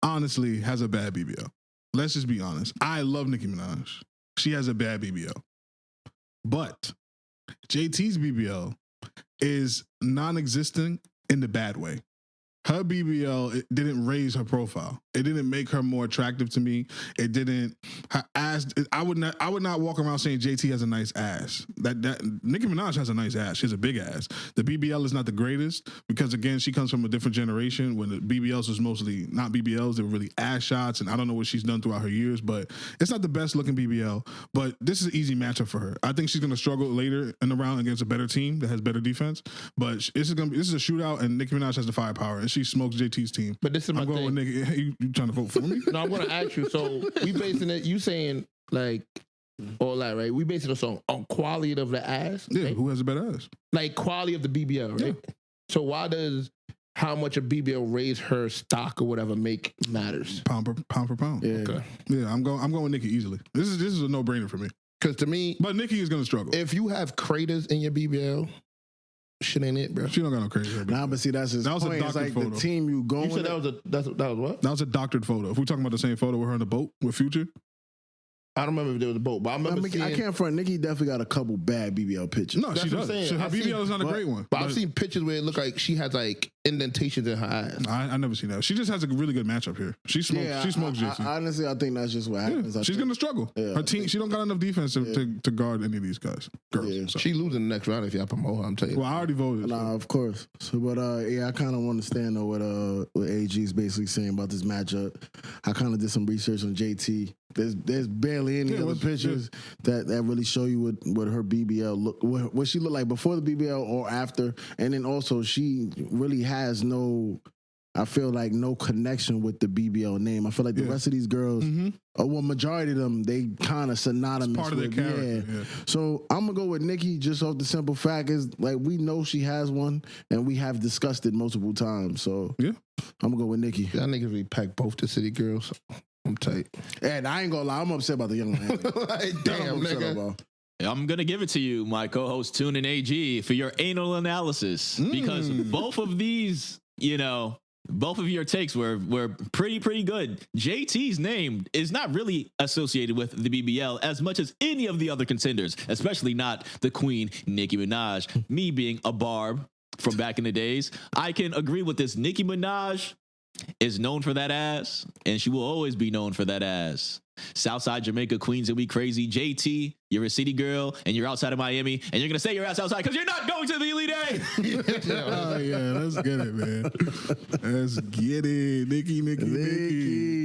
honestly has a bad BBL. Let's just be honest. I love Nicki Minaj. She has a bad BBL. But JT's BBL is non-existent in the bad way. Her BBL, it didn't raise her profile. It didn't make her more attractive to me. It didn't. Her ass. I would not walk around saying JT has a nice ass. That Nicki Minaj has a nice ass. She has a big ass. The BBL is not the greatest because again, she comes from a different generation when the BBLs was mostly not BBLs. They were really ass shots, and I don't know what she's done throughout her years, but it's not the best looking BBL. But this is an easy matchup for her. I think she's gonna struggle later in the round against a better team that has better defense. But this is a shootout, and Nicki Minaj has the firepower. And she smokes JT's team. But this is my I'm going thing. with Nikki. You trying to vote for me? No, I'm gonna ask you. So we basing it. You saying like all that, right? We basing it on quality of the ass. Yeah, right? who has a better ass? Like quality of the BBL, right? Yeah. So why does how much a BBL raise her stock or whatever make matters? Pound for pound. Yeah. Okay. Yeah, I'm going with Nikki easily. This is a no brainer for me. Because to me, But Nikki is gonna struggle. if you have craters in your BBL, shit ain't it, bro. She don't got no crazy hair. Nah, but see, that's his That was a point. It's doctored like photo. the team you going. You said that was what? That was a doctored photo. If we're talking about the same photo with her on the boat with Future, I don't remember if there was a boat, but I remember seeing. I can't front. Nikki definitely got a couple bad BBL pictures. no, That's she what I'm does. saying. Her I BBL see- is not a great one. But I've seen pictures where it looked like she has like indentations in her eyes. I never seen that. She just has a really good matchup here. She smokes. She smokes JT. Honestly, I think that's just what happens. Yeah, she's gonna struggle. Yeah, Her I team. She don't got enough defense to guard any of these guys. Girls. Yeah. So. She losing the next round if y'all promote her. I'm telling you. Well, I already voted. Nah, of course. So, but yeah, I kind of understand though what AG is basically saying about this matchup. I kind of did some research on JT. There's barely any other pictures that really show you what her BBL look, what she looked like before the BBL or after, and then also she really has no. I feel like no connection with the BBL name. I feel like the rest of these girls, well, majority of them, they kind of synonymous It's part of their with character. Yeah. So I'm gonna go with Nikki just off the simple fact is like we know she has one and we have discussed it multiple times. So Yeah. I'm gonna go with Nikki. Y'all niggas really pack both the city girls. I'm tight. And I ain't gonna lie, I'm upset about the young man. Like, damn, nigga. I'm going to give it to you, my co-host Toon and AG, for your anal analysis. Because both of these, both of your takes were pretty good. JT's name is not really associated with the BBL as much as any of the other contenders, especially not the queen, Nicki Minaj. Me being a barb from back in the days, I can agree with this. Nicki Minaj is known for that ass, and she will always be known for that ass. Southside Jamaica, Queens, and we crazy. JT, you're a city girl, and you're outside of Miami, and you're gonna say your ass outside because you're not going to the Elite Eight. Oh yeah, let's get it, man. Let's get it, Nikki.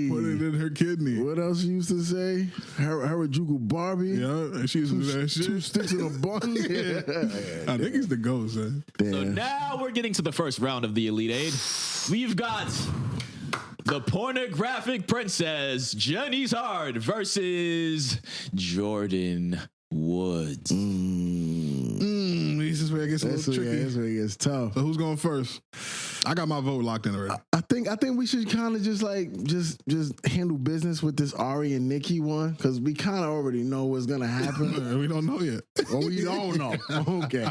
Put it in her kidney. What else you used to say? Harajuku Barbie. Yeah, and she used to do that shit. 2 sticks in a bun. I think he's the ghost, man. So now we're getting to the first round of the Elite Eight. We've got the pornographic princess, Jenny's Hard, versus Jordan Woods. This is where it gets a little tricky. That's where it gets tough. So who's going first? I got my vote locked in already. I think we should kind of just handle business with this Ari and Nikki one because we kind of already know what's gonna happen. We don't know yet. Or we don't know. Okay.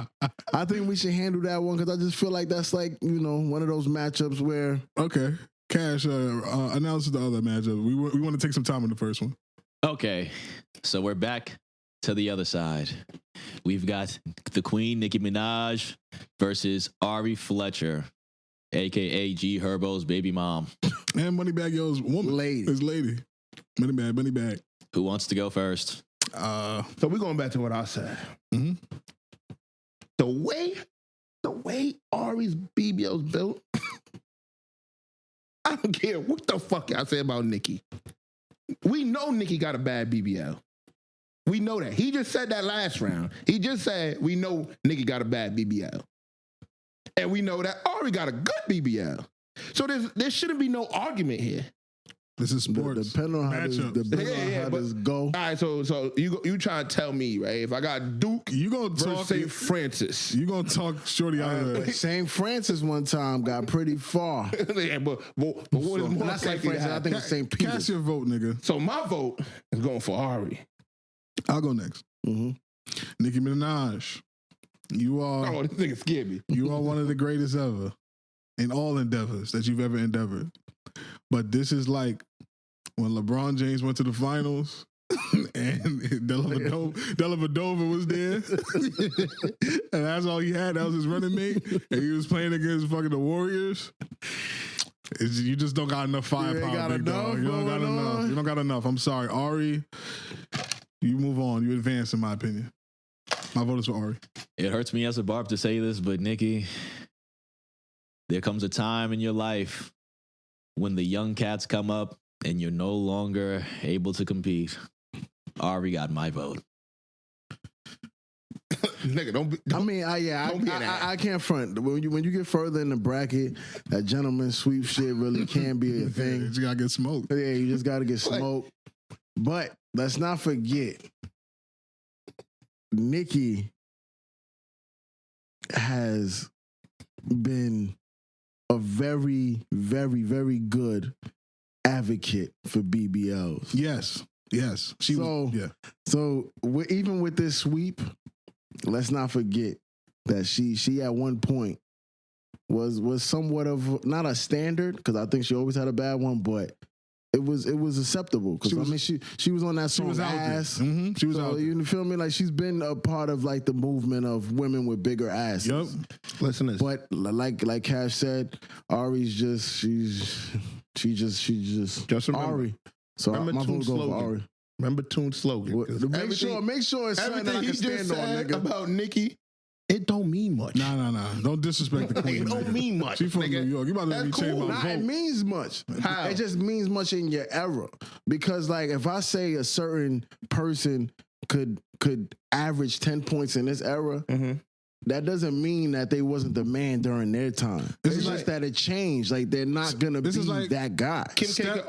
I think we should handle that one because I just feel like that's like one of those matchups where Okay. Cash, announce the other matchup. We want to take some time on the first one. Okay, so we're back to the other side. We've got the queen, Nicki Minaj, versus Ari Fletcher, a.k.a. G Herbo's baby mom. And Moneybag Yo's woman. Lady. His lady. Moneybag. Who wants to go first? So we're going back to what I said. Mm-hmm. The way Ari's BBL's built, I don't care what the fuck I say about Nikki. We know Nikki got a bad BBL. We know that. He just said that last round. He just said we know Nikki got a bad BBL. And we know that Ari got a good BBL. So there shouldn't be no argument here. This is sports. depending on how this go. All right, so you trying to tell me, right? If I got Duke You gonna versus talk? St. Francis. You gonna talk Shorty out of But there? St. Francis one time got pretty far. Yeah, but what is more Not St. likely to Francis, I happen? think it's St. Peter's. Cast your vote, nigga. So my vote is going for Ari. I'll go next. Mm-hmm. Nicki Minaj. You are Oh, this nigga scared me. you are one of the greatest ever in all endeavors that you've ever endeavored. But this is like when LeBron James went to the finals and Dellavedova was there. And that's all he had. That was his running mate. And he was playing against fucking the Warriors. You just don't got enough firepower, got big dog. enough You don't got going enough. on. You don't got enough. I'm sorry. Ari, you move on. You advance, in my opinion. My vote is for Ari. It hurts me as a barb to say this, but Nikki, there comes a time in your life when the young cats come up and you're no longer able to compete. Ari got my vote. nigga, don't be. I mean, I can't front. When you get further in the bracket, that gentleman sweep shit really can be a thing. You gotta get smoked. Yeah, you just gotta get smoked. But let's not forget, Nikki has been a very, very, very good advocate for BBLs. Yes. So even with this sweep, let's not forget that she at one point was somewhat of not a standard, because I think she always had a bad one, but it was acceptable, because I mean she was on that song. She was ass. Mm-hmm. She was out there. You feel me? Like, she's been a part of like the movement of women with bigger asses. Yep. Listen to this. But like Cash said, Ari's just remember, Ari. So remember my vote go for Ari. Remember Toon's slogan. Make sure it's something that I can stand on, nigga. About Nikki, it don't mean much. Nah. Don't disrespect the queen. It don't mean much. She from nigga. New York. You about to be changing my vote. It means much. How? It just means much in your era. Because like, if I say a certain person could average 10 points in this era, that doesn't mean that they wasn't the man during their time. It's just that it changed. Like, they're not gonna be that guy. Kim K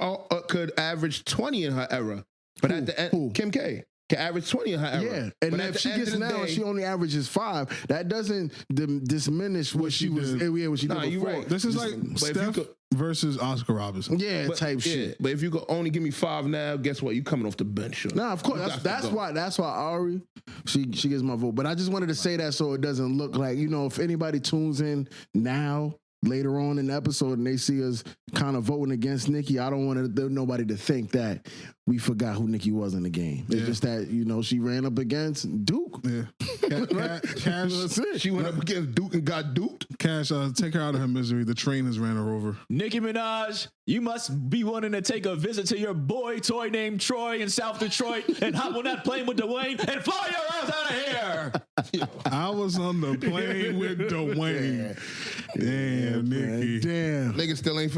could average 20 in her era, but at the end, Kim K can average 20 in her era. Yeah, and but if she gets now, she only averages 5. That doesn't diminish what she was. What she did before. Right. This is like Steph versus Oscar Robinson. Yeah, type shit. But if you could only give me 5 now, guess what? You coming off the bench. Sure. Nah, of course. That's why Ari, she gets my vote. But I just wanted to say that so it doesn't look like, if anybody tunes in now, later on in the episode, and they see us kind of voting against Nikki, I don't want nobody to think that we forgot who Nikki was in the game. It's just that, she ran up against Duke. Yeah. Cash, she went up against Duke and got duped. Cash, take her out of her misery. The train has ran her over. Nicki Minaj, you must be wanting to take a visit to your boy toy named Troy in South Detroit and hop on that plane with Dwayne and fly your ass out of here. I was on the plane with Dwayne. Damn, Nikki. Damn. Niggas still ain't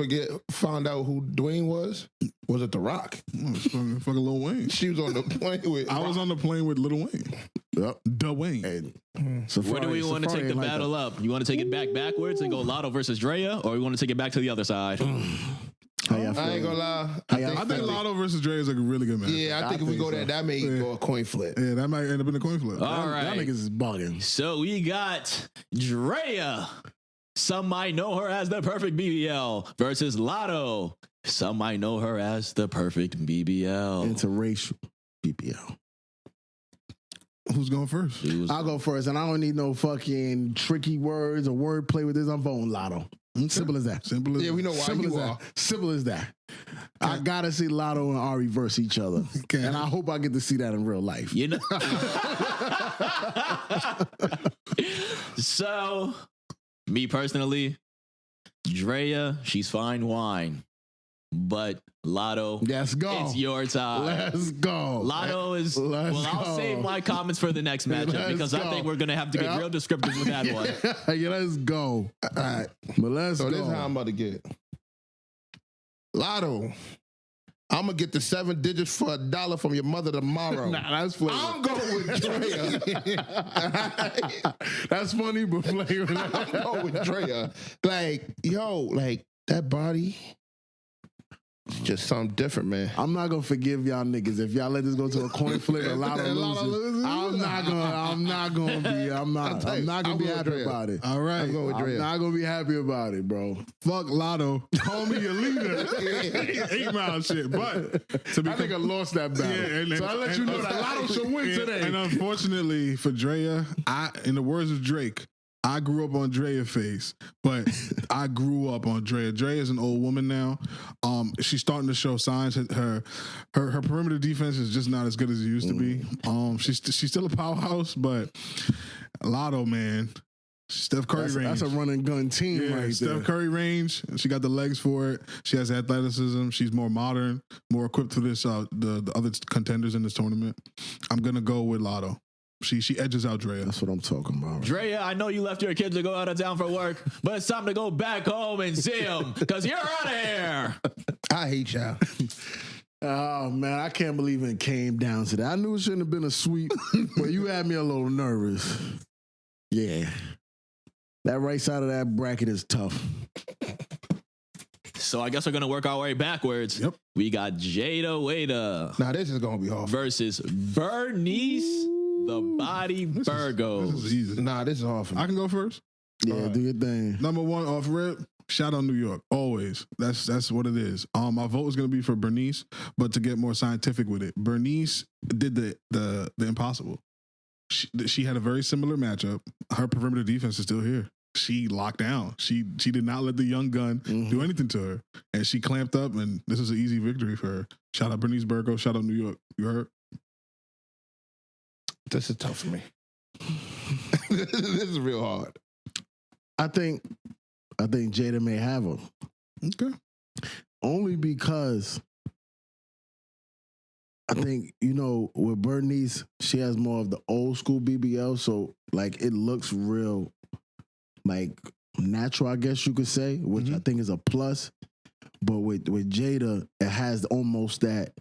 found out who Dwayne was. Was it The Rock? Fucking Lil Wayne. She was on the plane with I was on the plane with Lil Wayne. Yep. Dwayne. Where do we want to take the battle up? You want to take it backwards and go Lotto versus Drea, or you want to take it back to the other side? I ain't gonna lie. I think Lotto versus Dre is a really good match. Yeah, I think if we go there, that may go a coin flip. Yeah, that might end up in a coin flip. All right. Y'all niggas is bugging. So we got Drea. Some might know her as the perfect BBL versus Lotto. Some might know her as the perfect BBL. Interracial BBL. Who's going first? I'll go first, and I don't need no fucking tricky words or wordplay with this. I'm voting Lotto. Okay. Simple as that. Simple as we know why Simple you as are. that. Simple as that. I gotta see Lotto and Ari verse each other, and I hope I get to see that in real life. You know. So, me personally, Drea, she's fine wine. But Lotto, let's go. It's your time. Let's go. Lotto is. I'll save my comments for the next matchup because I think we're gonna have to get real descriptive with that one. Yeah, let's go. All right, but let's go. So this is how I'm about to get. Lotto, I'm gonna get the 7 digits for $1 from your mother tomorrow. Nah, that's flavor. I'm going with Drea. That's funny, but flavor. I'm going with Drea. Like, that body. It's just something different, man. I'm not gonna forgive y'all niggas if y'all let this go to a coin flip. A lot of losers. I'm not gonna be happy about it. All right, I'm not gonna be happy about it, bro. Fuck Lotto. Call me your leader. 8 Mile shit. But to be I think I lost that battle. So I let you know that Lotto should win today. And unfortunately for Drea, in the words of Drake, I grew up on Drea face, but I grew up on Drea. Drea is an old woman now. She's starting to show signs. Her perimeter defense is just not as good as it used to be. She's still a powerhouse, but Lotto, man, Steph Curry range. That's a run and gun team right Steph there. Curry range. She got the legs for it. She has athleticism. She's more modern, more equipped for this. The other contenders in this tournament. I'm gonna go with Lotto. She edges out Drea. That's what I'm talking about. Right? Drea, I know you left your kids to go out of town for work, but it's time to go back home and see them because you're out of here. I hate y'all. Oh, man, I can't believe it came down to that. I knew it shouldn't have been a sweep, but you had me a little nervous. Yeah. That right side of that bracket is tough. So I guess we're gonna work our way backwards. Yep. We got Jada Wada Now this is gonna be hard. versus Bernice the Body Burgos. This is easy. Nah, this is hard for me. I can go first. Yeah, All right. do your thing. Number one off rip. Shout out New York. Always. That's what it is. My vote is gonna be for Bernice, but to get more scientific with it, Bernice did the impossible. She had a very similar matchup. Her perimeter defense is still here. She locked down. She did not let the young gun do anything to her, and she clamped up. And this is an easy victory for her. Shout out Bernice Burgos. Shout out New York. You heard? This is tough for me. This is real hard. I think Jada may have her. Okay. Only because I think, with Bernice, she has more of the old school BBL. So, like, it looks real, like, natural, I guess you could say, which I think is a plus. But with Jada, it has almost that.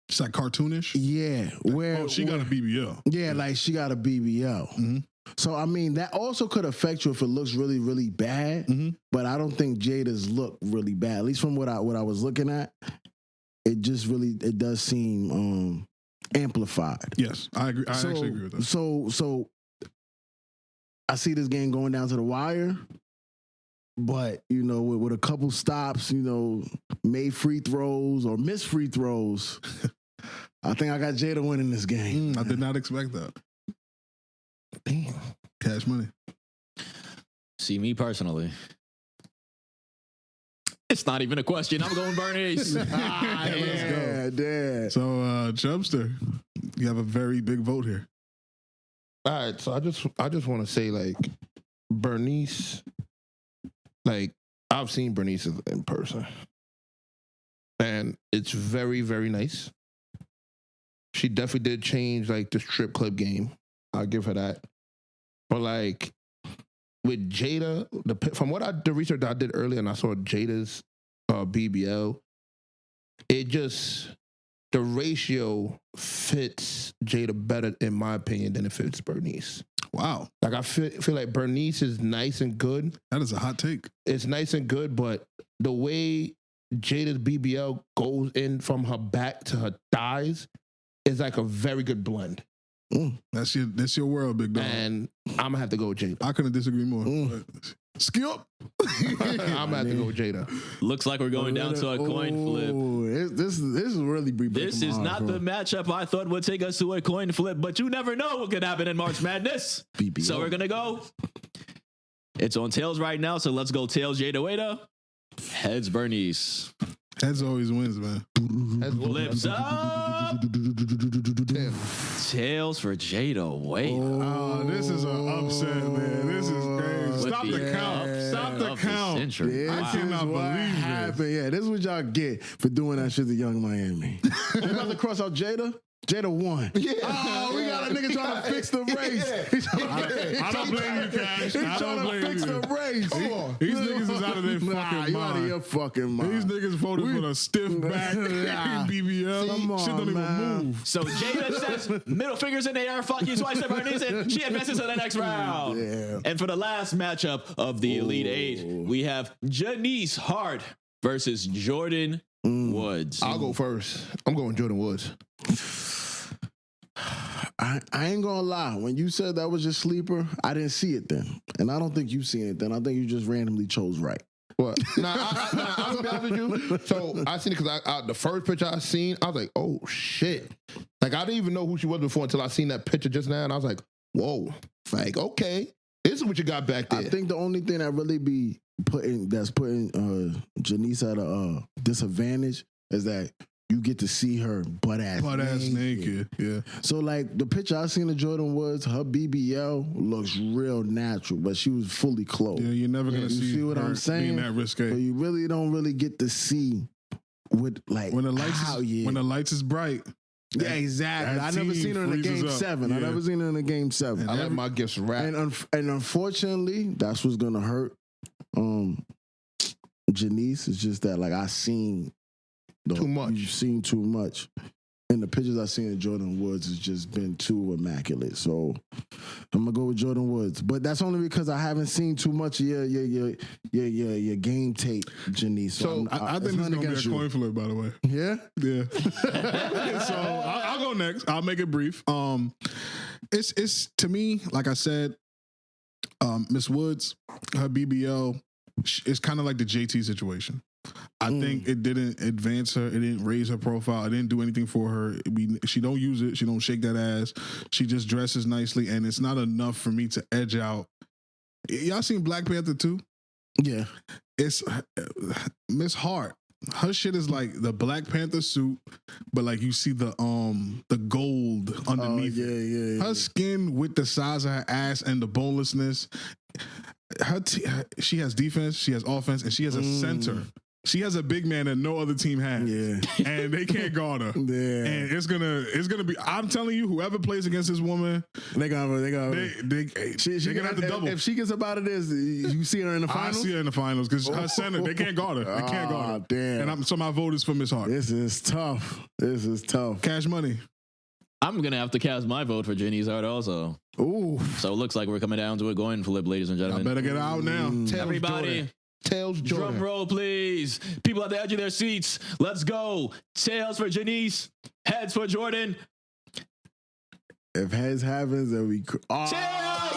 It's like cartoonish. Yeah. Where She got a BBL. Yeah, like she got a BBL. Mm-hmm. So, I mean, that also could affect you if it looks really, really bad. Mm-hmm. But I don't think Jada's look really bad. At least from what I was looking at, it does seem amplified. Yes, I agree. I actually agree with that. So I see this game going down to the wire. But, with a couple stops, made free throws or missed free throws, I think I got Jada winning this game. I did not expect that. Damn. Cash money. See, me personally, it's not even a question. I'm going Bernice. Let's go. Yeah. So, Chubbster, you have a very big vote here. All right, so I just want to say, like, Bernice, like, I've seen Bernice in person, and it's very, very nice. She definitely did change, like, the strip club game. I'll give her that. But, like, with Jada, from the research I did earlier, and I saw Jada's BBL, the ratio fits Jada better, in my opinion, than it fits Bernice. Wow. Like, I feel like Bernice is nice and good. That is a hot take. It's nice and good, but the way Jada's BBL goes in from her back to her thighs is like a very good blend. That's your world, big dog. And I'm going to have to go with Jada. I couldn't disagree more. Skip. I'm going to have to go with Jada. Looks like we're going down to a coin flip. This is really This is not the matchup I thought would take us to a coin flip, but you never know what could happen in March Madness. BBL. So we're going to go. It's on tails right now, so let's go tails Jada Wada. Heads Bernice. Heads always wins, man. Flips up. Damn. Tails for Jada Wada. Oh, this is an upset, man. This is crazy. With Stop the count. upset Stop the of count. century. I Wow. cannot believe happened. Yeah, this is what y'all get for doing that shit to Young Miami. You about to cross out Jada? Jada won. Yeah. Oh, we got a nigga trying to fix the race. I don't blame you, Cash. He's I don't trying to blame fix you. the race. Come on. These niggas is out of their Nah, fucking you out of mind. your fucking mind. These niggas voted for the stiff back Nah. BBL. Come on, Shit don't even man. move. So Jada says middle fingers in the air, fuck you twice to Bernice, and she advances to the next round. Yeah. And for the last matchup of the Elite Eight, we have Janice Hart versus Jordan Woods. I'll go first. I'm going Jordan Woods. I ain't gonna lie. When you said that was your sleeper, I didn't see it then. And I don't think you seen it then. I think you just randomly chose right. What? I'll be honest with you. So I seen it because the first picture I seen, I was like, oh shit. Like, I didn't even know who she was before until I seen that picture just now, and I was like, whoa. Like, okay, this is what you got back there. I think the only thing that really be putting Janice at a disadvantage is that you get to see her butt ass naked. Yeah. So, like, the picture I seen of Jordan Woods, her BBL looks real natural, but she was fully clothed. Yeah, you're never gonna You see what her I'm saying? being that risque. So you really don't really get to see what, like, When the lights how, when the lights is bright. yeah, exactly. that I never team seen her in a freezes game up. 7. I Yeah. never seen her in a game 7. I let my gifts wrap. And unfortunately, that's what's gonna hurt Janice. It's just that, like, I seen Too much. You've seen too much. And the pictures I've seen of Jordan Woods has just been too immaculate. So I'm gonna go with Jordan Woods. But that's only because I haven't seen too much of your game tape, Janice. So I think this is gonna be a coin flip, by the way. Yeah? Yeah. So I'll go next. I'll make it brief. It's to me, like I said, Miss Woods, her BBL is kind of like the JT situation. I think it didn't advance her. It didn't raise her profile. It didn't do anything for her. She don't use it. She don't shake that ass. She just dresses nicely, and it's not enough for me to edge out. Y'all seen Black Panther 2? Yeah. It's Miss Hart. Her shit is like the Black Panther suit, but like you see the gold underneath. Yeah. Her skin with the size of her ass and the bonelessness. She has defense, she has offense, and she has a center. She has a big man that no other team has. Yeah. And they can't guard her. Yeah. And it's gonna be, I'm telling you, whoever plays against this woman, they're gonna have to double. If she gets up out of this, you see her in the finals? I see her in the finals because her center, they can't guard her. They can't guard her. Damn. And so my vote is for Miss Hart. This is tough. Cash money. I'm going to have to cast my vote for Janice Hart also. Ooh. So it looks like we're coming down to a coin flip, ladies and I gentlemen. better get out now. Everybody. Tails Jordan. Drum roll, please. People at the edge of their seats. Let's go. Tails for Janice. Heads for Jordan. If heads happens, then we... Tails!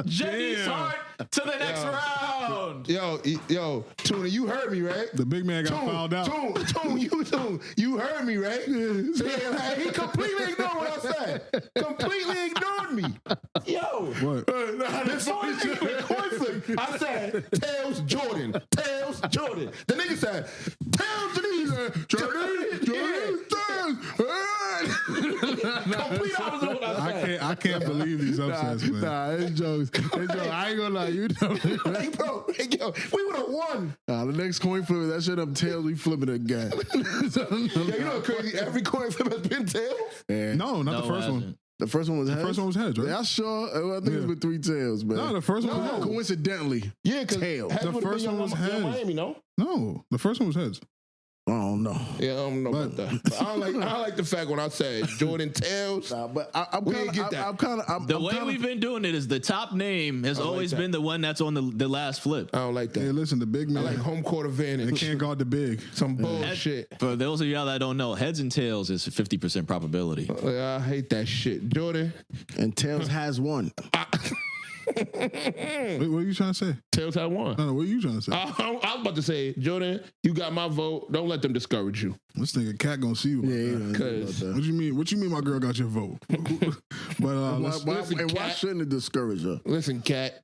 Janice Hart to the next round. Yo, Toon, you heard me, right? The big man got fouled out. Toon, you heard me, right? He completely ignored what I said. Completely ignored me. Yo. What? I said, Tails Jordan. Tails Jordan. The nigga said, Tails Jordan. Complete opposite of what I said. I can't believe these upsets, man. Nah, it's jokes. I ain't gonna lie, you know. Hey, bro, we would have won. The next coin flip, that shit up tails, we flipping it again. Yeah, you know what's crazy? Every coin flip has been tails? Yeah. No, not the first one. The first one was heads? The first one was heads, right? Yeah, sure. I think it's with 3 tails, man. No, the first one was heads. Coincidentally. Yeah, because tails. The first one was heads. Miami, no? No, the first one was heads. I don't know. Yeah, I don't know about that. But I don't like the fact when I said Jordan Tails. Nah, but I'm we didn't get that. The way we've been doing it is the top name has always been the one that's on the last flip. I don't like that. Hey, listen, the big man. I like home court advantage. They can't guard the big. Some bullshit. For those of y'all that don't know, heads and tails is 50% probability. I hate that shit. Jordan. And tails has won. Wait, what are you trying to say? Tails had won. No, what are you trying to say? I was about to say, Jordan, you got my vote. Don't let them discourage you. This nigga Cat gonna see you. Yeah. What you mean? What you mean? My girl got your vote? But why shouldn't it discourage her? Listen, Cat.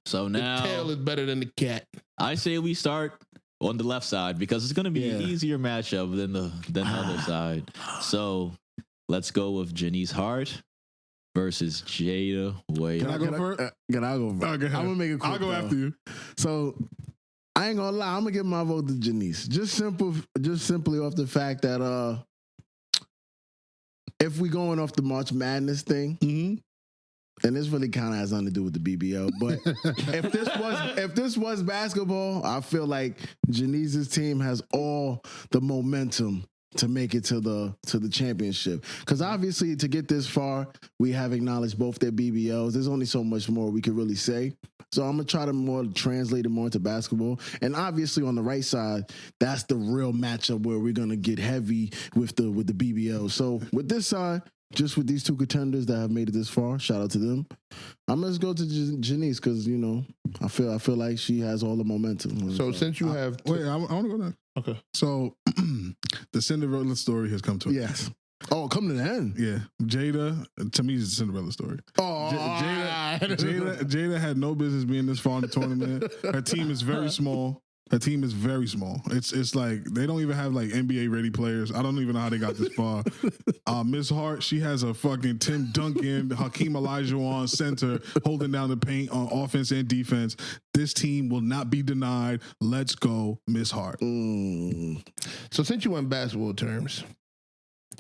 So now the tail is better than the cat. I say we start on the left side because it's going to be an easier matchup than the other side. So let's go with Janice Hart versus Jada Wade. Can I go first? Can I go first? Oh, go ahead. I'm gonna make it quick. I'll go after you. So I ain't gonna lie, I'm gonna give my vote to Janice. Just simply off the fact that if we going off the March Madness thing, and this really kind of has nothing to do with the BBL, but if this was basketball, I feel like Janice's team has all the momentum to make it to the championship. Because obviously to get this far, we have acknowledged both their BBLs. There's only so much more we could really say. So I'm gonna try to translate it more into basketball. And obviously on the right side, that's the real matchup where we're gonna get heavy with the BBL. So with this side, just with these two contenders that have made it this far, shout out to them. I'm gonna just go to Janice because I feel like she has all the momentum. So since you have wait, I want to go next. Okay. So the Cinderella story has come to an end. Oh, come to the end. Yeah, Jada to me is the Cinderella story. Oh, Jada had no business being this far in the tournament. Her team is very small. It's like they don't even have like NBA ready players. I don't even know how they got this far. Miss Hart, she has a fucking Tim Duncan, Hakeem Olajuwon center holding down the paint on offense and defense. This team will not be denied. Let's go, Miss Hart. So since you went basketball terms,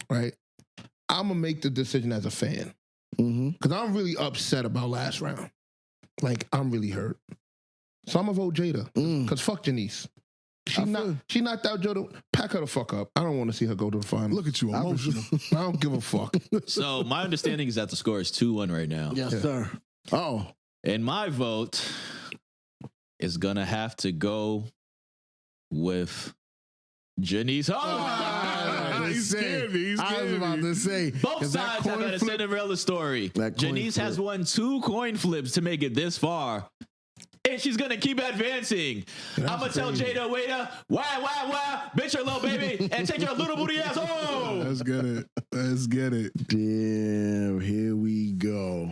right? I'm gonna make the decision as a fan because I'm really upset about last round. Like I'm really hurt. So I'm gonna vote Jada because fuck Janice. She knocked out Jordan. pack her the fuck up. I don't want to see her go to the final. Look at you, emotional. I don't give a fuck. So my understanding is that the score is 2-1 right now. Yes, sir. Oh. And my vote is gonna have to go with Janice. He scared me. I was about to say. Both sides have had a Cinderella story. Janice has won 2 coin flips to make it this far. And she's gonna keep advancing. I'm gonna tell Jada, waiter, wow, bitch your little baby, and take your little booty ass home. Let's get it. Let's get it. Damn, here we go.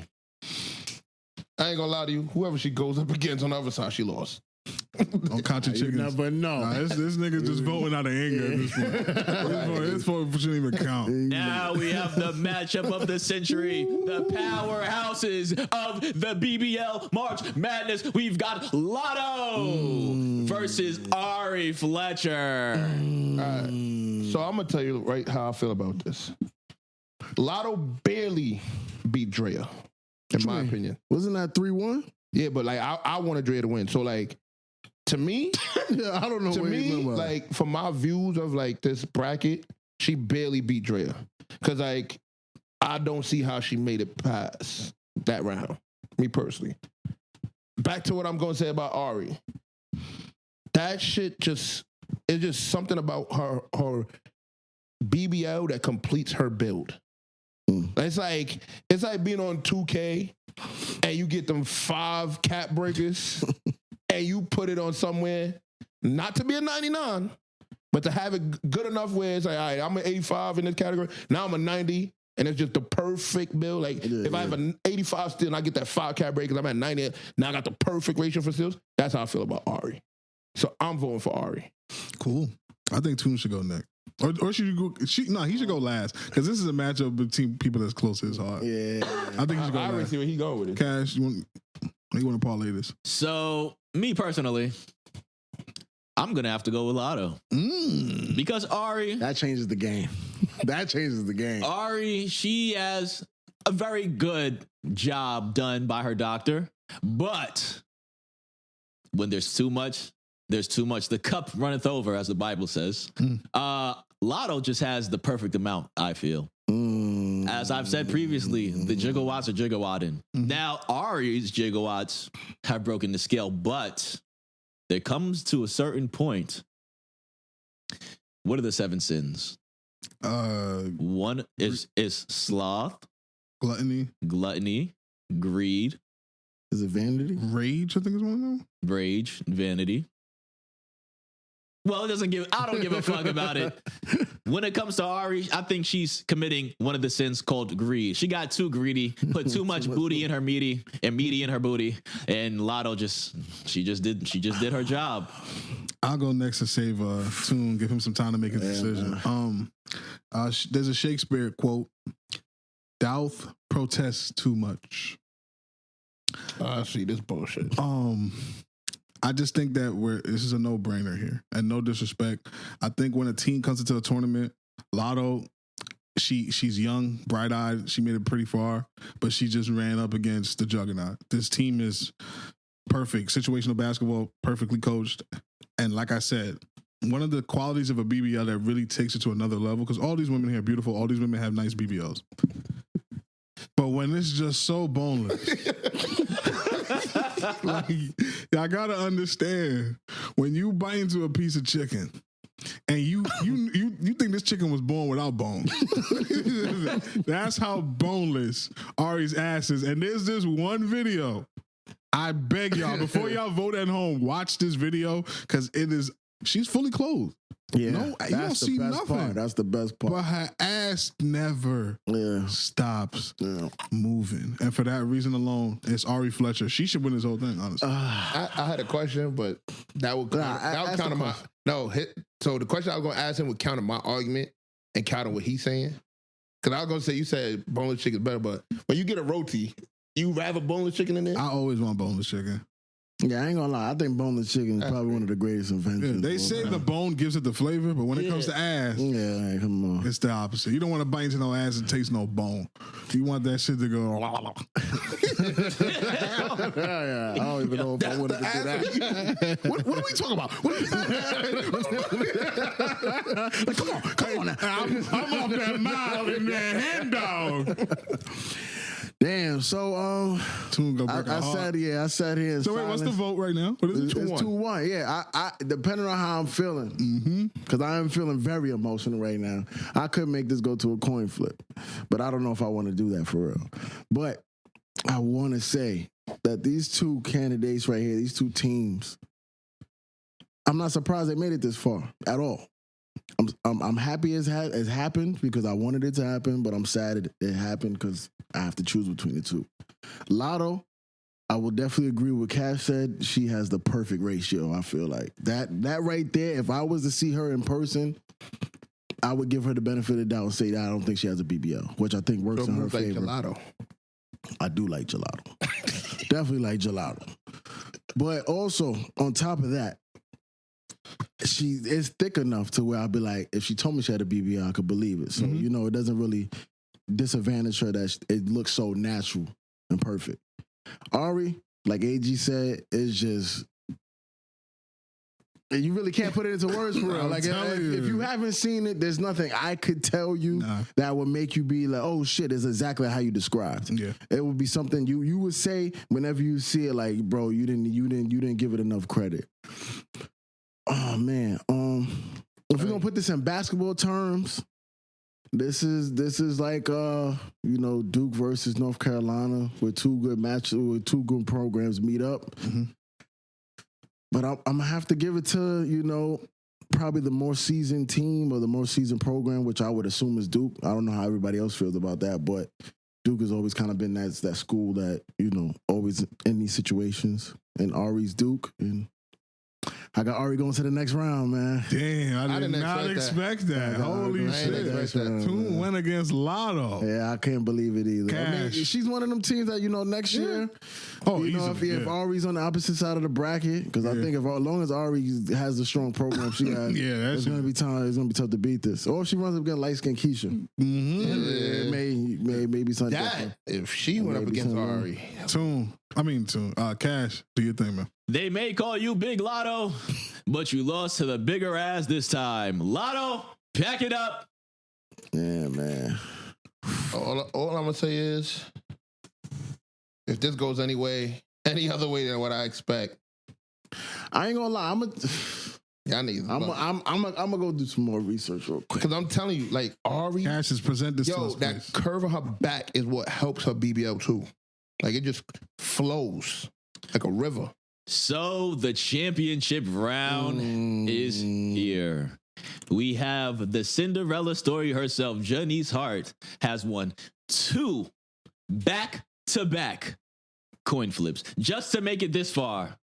I ain't gonna lie to you. Whoever she goes up against on the other side, she lost. Don't count your You chickens. never know. Nah, this nigga just voting out of anger at this point. His vote shouldn't even count. Now we have the matchup of the century, the powerhouses of the BBL March Madness. We've got Lotto versus Ari Fletcher. All right. So I'm gonna tell you right how I feel about this. Lotto barely beat Drea, in my opinion. Wasn't that 3-1? Yeah, but like I wanted Drea to win. So like to me, Yeah, I don't know. to what me, like from my views of like this bracket, she barely beat Drea. Cause like I don't see how she made it past that round. Me personally. Back to what I'm gonna say about Ari. That shit it's just something about her BBL that completes her build. It's like being on 2K and you get them 5 cap breakers and you put it on somewhere, not to be a 99, but to have it good enough where it's like, all right, I'm an 85 in this category. Now I'm a 90, and it's just the perfect build. Like, if I have an 85 steal and I get that 5 cap breakers, I'm at 90. Now I got the perfect ratio for steals. That's how I feel about Ari. So I'm voting for Ari. Cool. I think Toon should go next. Or should you go? He should go last because this is a matchup between people that's close to his heart. Yeah, I think he should go I already last. see where he going with it. Cash, you want to parlay this? So me personally, I'm gonna have to go with Lotto because Ari. that changes the game. That changes the game. Ari, she has a very good job done by her doctor, but when there's too much. There's too much. The cup runneth over, as the Bible says. Lotto just has the perfect amount, I feel. As I've said previously, the gigawatts are gigawatting. Now, Ari's gigawatts have broken the scale, but there comes to a certain point. What are the 7 sins? One is sloth, gluttony, greed. Is it vanity? Rage, I think is one of them. Rage, vanity. Well, I don't give a fuck about it. When it comes to Ari, I think she's committing one of the sins called greed. She got too greedy, put too much booty in her meaty and meaty in her booty, and Lotto she just did her job. I'll go next to save Toon, give him some time to make his decision. There's a Shakespeare quote: "Doubt protests too much." I see this bullshit. I just think that this is a no-brainer here, and no disrespect. I think when a team comes into a tournament, Lotto, she's young, bright-eyed. She made it pretty far, but she just ran up against the juggernaut. This team is perfect, situational basketball, perfectly coached, and like I said, one of the qualities of a BBL that really takes it to another level, because all these women here are beautiful, all these women have nice BBLs, but when it's just so boneless. Like, I gotta understand when you bite into a piece of chicken and you think this chicken was born without bones. That's how boneless Ari's ass is. And there's this one video. I beg y'all, before y'all vote at home, watch this video because she's fully clothed. Yeah, no, you don't see nothing. Part. That's the best part. But her ass never stops moving. And for that reason alone, it's Ari Fletcher. She should win this whole thing, honestly. I had a question, but that would counter my... So the question I was going to ask him would counter my argument and counter what he's saying. Because I was going to say, you said boneless chicken is better, but when you get a roti, you rather boneless chicken in there? I always want boneless chicken. Yeah, I ain't gonna lie. I think boneless chicken is probably one of the greatest inventions. Yeah, they say the bone gives it the flavor, but when it comes to ass, come on, it's the opposite. You don't want to bite into no ass and taste no bone. You want that shit to go. I don't even know if I wanted to do that. What are we talking about? Come on now. I'm off that mile in that hand dog. Damn. So Toon go break I sat here. In So wait, what's the vote right now? What is it? It's 2-1. Yeah, I depending on how I'm feeling, because I am feeling very emotional right now. I could make this go to a coin flip, but I don't know if I want to do that for real. But I want to say that these two candidates right here, these two teams, I'm not surprised they made it this far at all. I'm happy it happened because I wanted it to happen, but I'm sad it happened because I have to choose between the two. Lotto, I will definitely agree with what Cash said. She has the perfect ratio. I feel like that right there. If I was to see her in person, I would give her the benefit of the doubt and say that I don't think she has a BBL, which I think works in her favor. Gelato. I do like gelato. Definitely like gelato. But also, on top of that, she is thick enough to where I'd be like, if she told me she had a BBL, I could believe it. So, it doesn't really disadvantage her that it looks so natural and perfect. Ari, like AG said, is just... You really can't put it into words for real. Like, if you haven't seen it, there's nothing I could tell you that would make you be like, oh shit, it's exactly how you described. Yeah. It would be something you would say whenever you see it, like, bro, you didn't give it enough credit. Oh man. If we're gonna put this in basketball terms, this is like Duke versus North Carolina, where two good programs meet up. But I'm gonna have to give it to, probably the more seasoned team or the more seasoned program, which I would assume is Duke. I don't know how everybody else feels about that, but Duke has always kind of been that school that, always in these situations. And Ari's Duke, and I got Ari going to the next round, man. Damn, I did not expect that. Holy shit. Toon went against Lotto. Yeah, I can't believe it either. Cash. I mean, she's one of them teams that, next year, if Ari's on the opposite side of the bracket, because I think as long as Ari has the strong program she has, it's going to be tough to beat this. Or if she runs up against light-skinned Keisha. It may be something different. If she went up against Ari. Toon. Cash, do your thing, man. They may call you Big Lotto, but you lost to the bigger ass this time. Lotto, pack it up. Yeah, man. All I'm going to say is, if this goes any other way than what I expect. I ain't going to lie. I'm gonna go do some more research real quick. Because I'm telling you, like, Ari. Cash has presented this to us. That curve of her back is what helps her BBL too. Like, it just flows like a river. So the championship round is here. We have the Cinderella story herself. Janice Hart has won 2 back-to-back coin flips just to make it this far.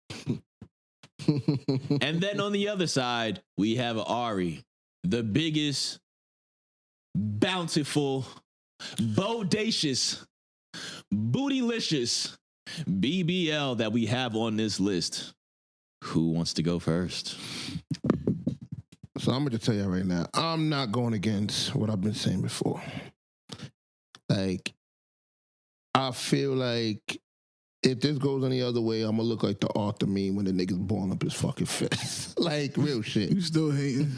And then on the other side, we have Ari, the biggest, bountiful, bodacious, bootylicious BBL that we have on this list. Who wants to go first? So I'm going to tell you right now, I'm not going against what I've been saying before. Like, I feel like if this goes any other way, I'm going to look like the author meme when the nigga's balling up his fucking fist. Like, real shit. You still hating.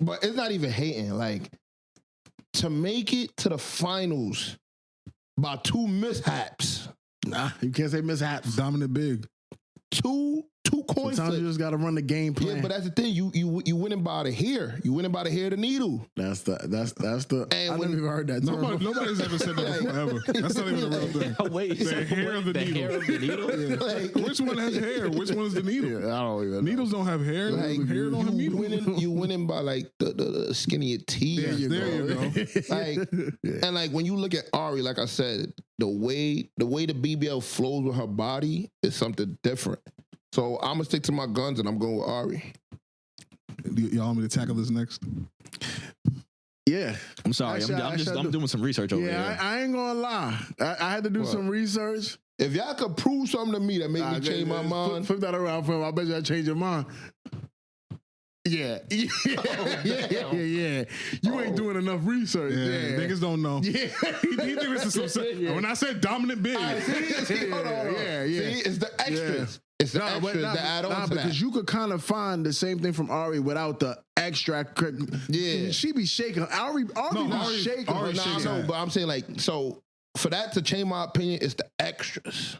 But it's not even hating. Like, to make it to the finals by 2 mishaps. Nah, you can't say mishaps. Dominant big. Two coin Sometimes flips. you just got to run the game plan. Yeah, but that's the thing. You winning by the hair. You winning by the hair of the needle. That's the. And I never even heard that term. Nobody's ever said that before ever. That's not even a real thing. Wait, the hair of the needle. Hair of the needle? Yeah. Like, which one has hair? Which one is the needle? Yeah, I don't even know. Needles don't have hair. Like, hair don't have needles. You winning by like the skin of your teeth. There you go. Like, and like when you look at Ari, like I said, the way the BBL flows with her body is something different. So I'm gonna stick to my guns and I'm going with Ari. Y'all want me to tackle this next? Yeah. I'm sorry. I'm doing some research over here. Yeah, I ain't gonna lie. I had to do some research. If y'all could prove something to me that made me change my mind. Flip that around for him. I bet you I change your mind. Yeah. You ain't doing enough research. Yeah, niggas don't know. Yeah. he think this is some. When I said dominant big, See, hold on. See, it's the extras. It's the extras that add on to that. Because you could kind of find the same thing from Ari without the extra. Yeah. She be shaking. Ari be shaking. Ari No, I know, but I'm saying like, so for that to change my opinion, it's the extras.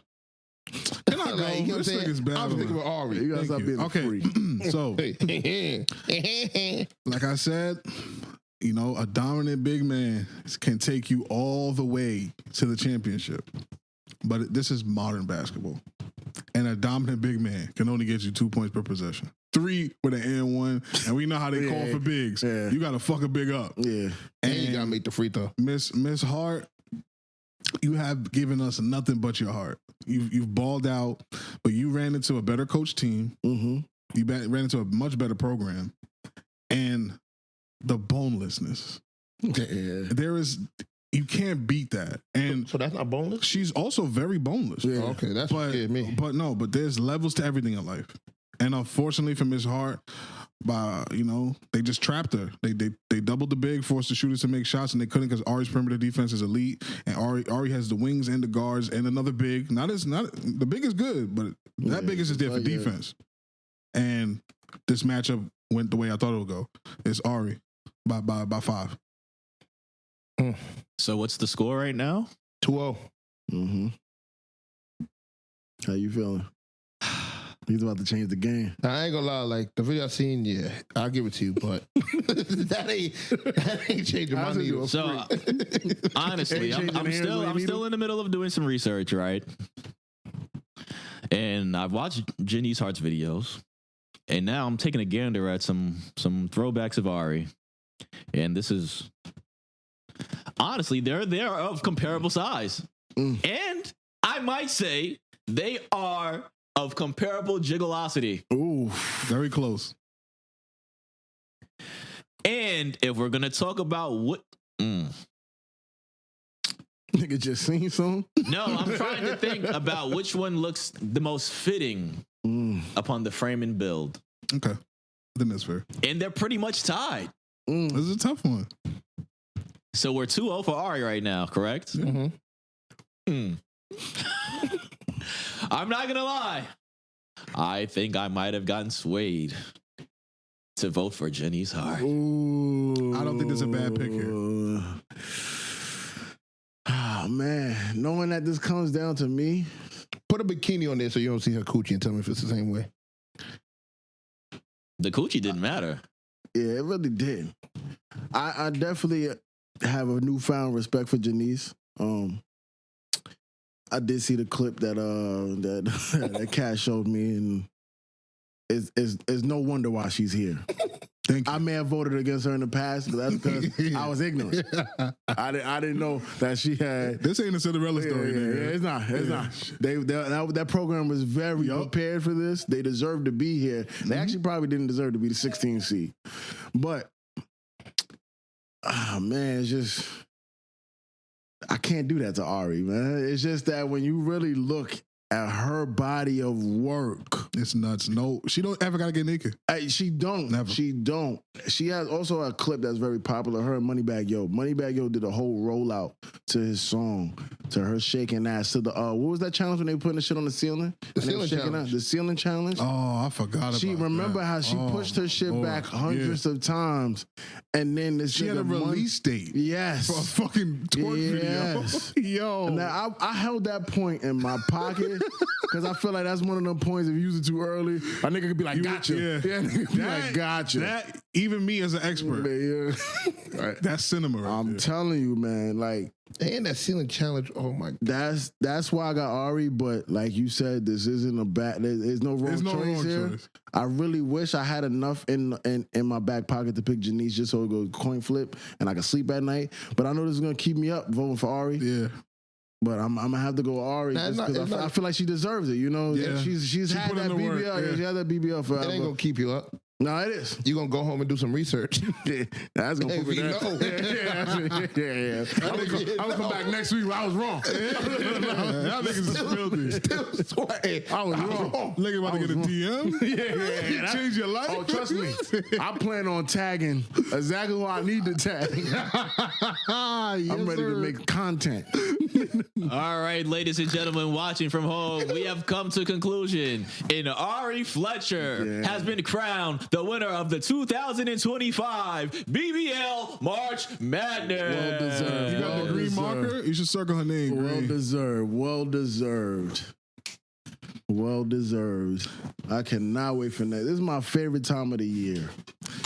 Can I go? Like, you know what I'm This saying? nigga's bad. I'm thinking about Ari. You gotta stop being a freak. So, like I said, you know, a dominant big man can take you all the way to the championship. But this is modern basketball. And a dominant big man can only get you 2 points per possession. 3 with an and 1. And we know how they call for bigs. Yeah. You got to fuck a big up. Yeah. And you gotta make the free throw. Miss Hart, you have given us nothing but your heart. You've balled out, but you ran into a better coach team. Mm-hmm. You ran into a much better program. And the bonelessness. Yeah. You can't beat that. And So that's not boneless? she's also very boneless. Yeah. Oh, okay, that's what scared me. But there's levels to everything in life. And unfortunately for Miss Hart, they just trapped her. They doubled the big, forced the shooters to make shots, and they couldn't because Ari's perimeter defense is elite, and Ari has the wings and the guards and another big. The big is good, but that big is just there for defense. And this matchup went the way I thought it would go. It's Ari by 5. So what's the score right now? 2-0. Mm-hmm. How you feeling? He's about to change the game. I ain't gonna lie, like the video I seen, yeah, I'll give it to you, but that ain't changing my needle. So honestly, I'm still in the middle of doing some research, right? And I've watched Janice Hart's videos, and now I'm taking a gander at some throwbacks of Ari, and this is honestly they're of comparable size, and I might say they are of comparable jigglosity. Ooh, very close. And if we're gonna talk about what, nigga just seen some. no, I'm trying to think about which one looks the most fitting upon the frame and build. Okay, I think that's fair. And they're pretty much tied. This is a tough one. So we're 2-0 for Ari right now, correct? Mm-hmm. I'm not gonna lie. I think I might have gotten swayed to vote for Janice Hart. Ooh. I don't think there's a bad pick here. Oh, man. Knowing that this comes down to me. Put a bikini on there so you don't see her coochie and tell me if it's the same way. The coochie didn't matter. Yeah, it really did. I definitely have a newfound respect for Janice. I did see the clip that Cat showed me, and it's no wonder why she's here. Thank you. I may have voted against her in the past, but that's because I was ignorant. I didn't know that she had. This ain't a Cinderella story. Yeah, it's not. It's not. That program was very prepared for this. They deserved to be here. They actually probably didn't deserve to be the 16th seed, but man, it's just. I can't do that to Ari, man. It's just that when you really look at her body of work, it's nuts. No, she don't ever gotta get naked. She don't. Never. She don't. She has also a clip that's very popular. Her and Moneybag Yo. Moneybag Yo did a whole rollout to his song, to her shaking ass to the what was that challenge when they were putting the shit on the ceiling? The ceiling challenge. The ceiling challenge. Oh, I forgot about that. Remember how she pushed her shit back hundreds of times, and then this she had a release date. Yes, for a fucking twerk video. Yo, now I held that point in my pocket because I feel like that's one of them points. If you use it too early, a nigga could be like, "Gotcha." Yeah, nigga be like, "Gotcha." That even me as an expert, right. That's cinema. Right I'm telling you, man. Like, and that ceiling challenge. Oh my God. That's why I got Ari. But like you said, this isn't a bad. There's no wrong choice here. I really wish I had enough in my back pocket to pick Janice just so it goes coin flip and I can sleep at night. But I know this is gonna keep me up voting for Ari. Yeah. But I'm gonna have to go Ari because I feel like she deserves it. You know, yeah. she's had that BBL. Yeah. She had that BBL forever. It ain't gonna keep you up. No, it is. You gonna go home and do some research. That's gonna Hey, put me we there. know. Yeah. I'm gonna come back next week. I was wrong. Y'all niggas is filthy. Still sweating. I was wrong. Nigga about to get a DM. Yeah. Change your life. Oh, trust me. I plan on tagging exactly what I need to tag. I'm ready to make content. All right, ladies and gentlemen watching from home, we have come to conclusion. And Ari Fletcher has been crowned the winner of the 2025 BBL March Madness. Well deserved. You got the green marker? You should circle her name. Well green. deserved. Well deserved. Well deserved. I cannot wait for that. This is my favorite time of the year.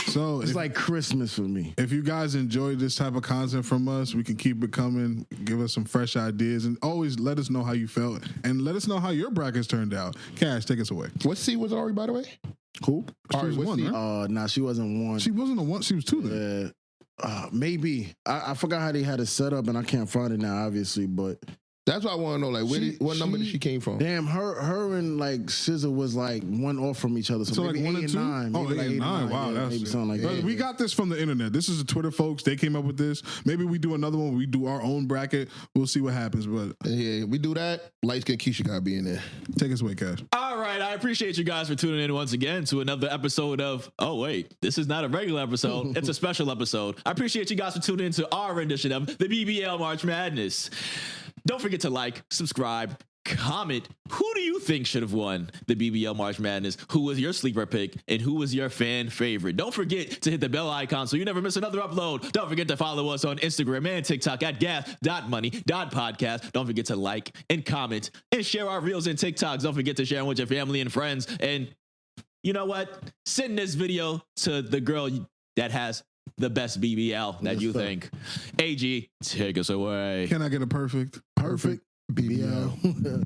So It's like Christmas for me. if you guys enjoy this type of content from us, we can keep it coming. Give us some fresh ideas, and always let us know how you felt, and let us know how your brackets turned out. Cash, take us away. What seed was Ari, by the way? Who? She was what one, seed? right? Nah, she wasn't one. She wasn't a one. She was two then. Maybe. I forgot how they had it set up, and I can't find it now, obviously, but That's what I want to know. Like, what number did she came from? damn, her and like SZA was like one off from each other. So, So maybe like 1 8 and 2? and 9. Oh, Maybe 8 and 9. Wow, yeah, that's maybe something like But that. we got this from the internet. This is the Twitter folks. They came up with this. Maybe we do another one. We do our own bracket. We'll see what happens. But Yeah, we do that. Light skin Keisha gotta be in there. take us away, Cash. All right, I appreciate you guys for tuning in once again to another episode of, oh wait, this is not a regular episode, it's a special episode. I appreciate you guys for tuning in to our rendition of the BBL March Madness. Don't forget to like, subscribe, comment. Who do you think should have won the BBL March Madness? Who was your sleeper pick and who was your fan favorite? Don't forget to hit the bell icon so you never miss another upload. Don't forget to follow us on Instagram and TikTok at gas.money.podcast. Don't forget to like and comment and share our reels and TikToks. Don't forget to share them with your family and friends. And you know what? Send this video to the girl that has the best BBL that Yes, you sir. think. AG, take us away. Can I get a perfect? Perfect BBL.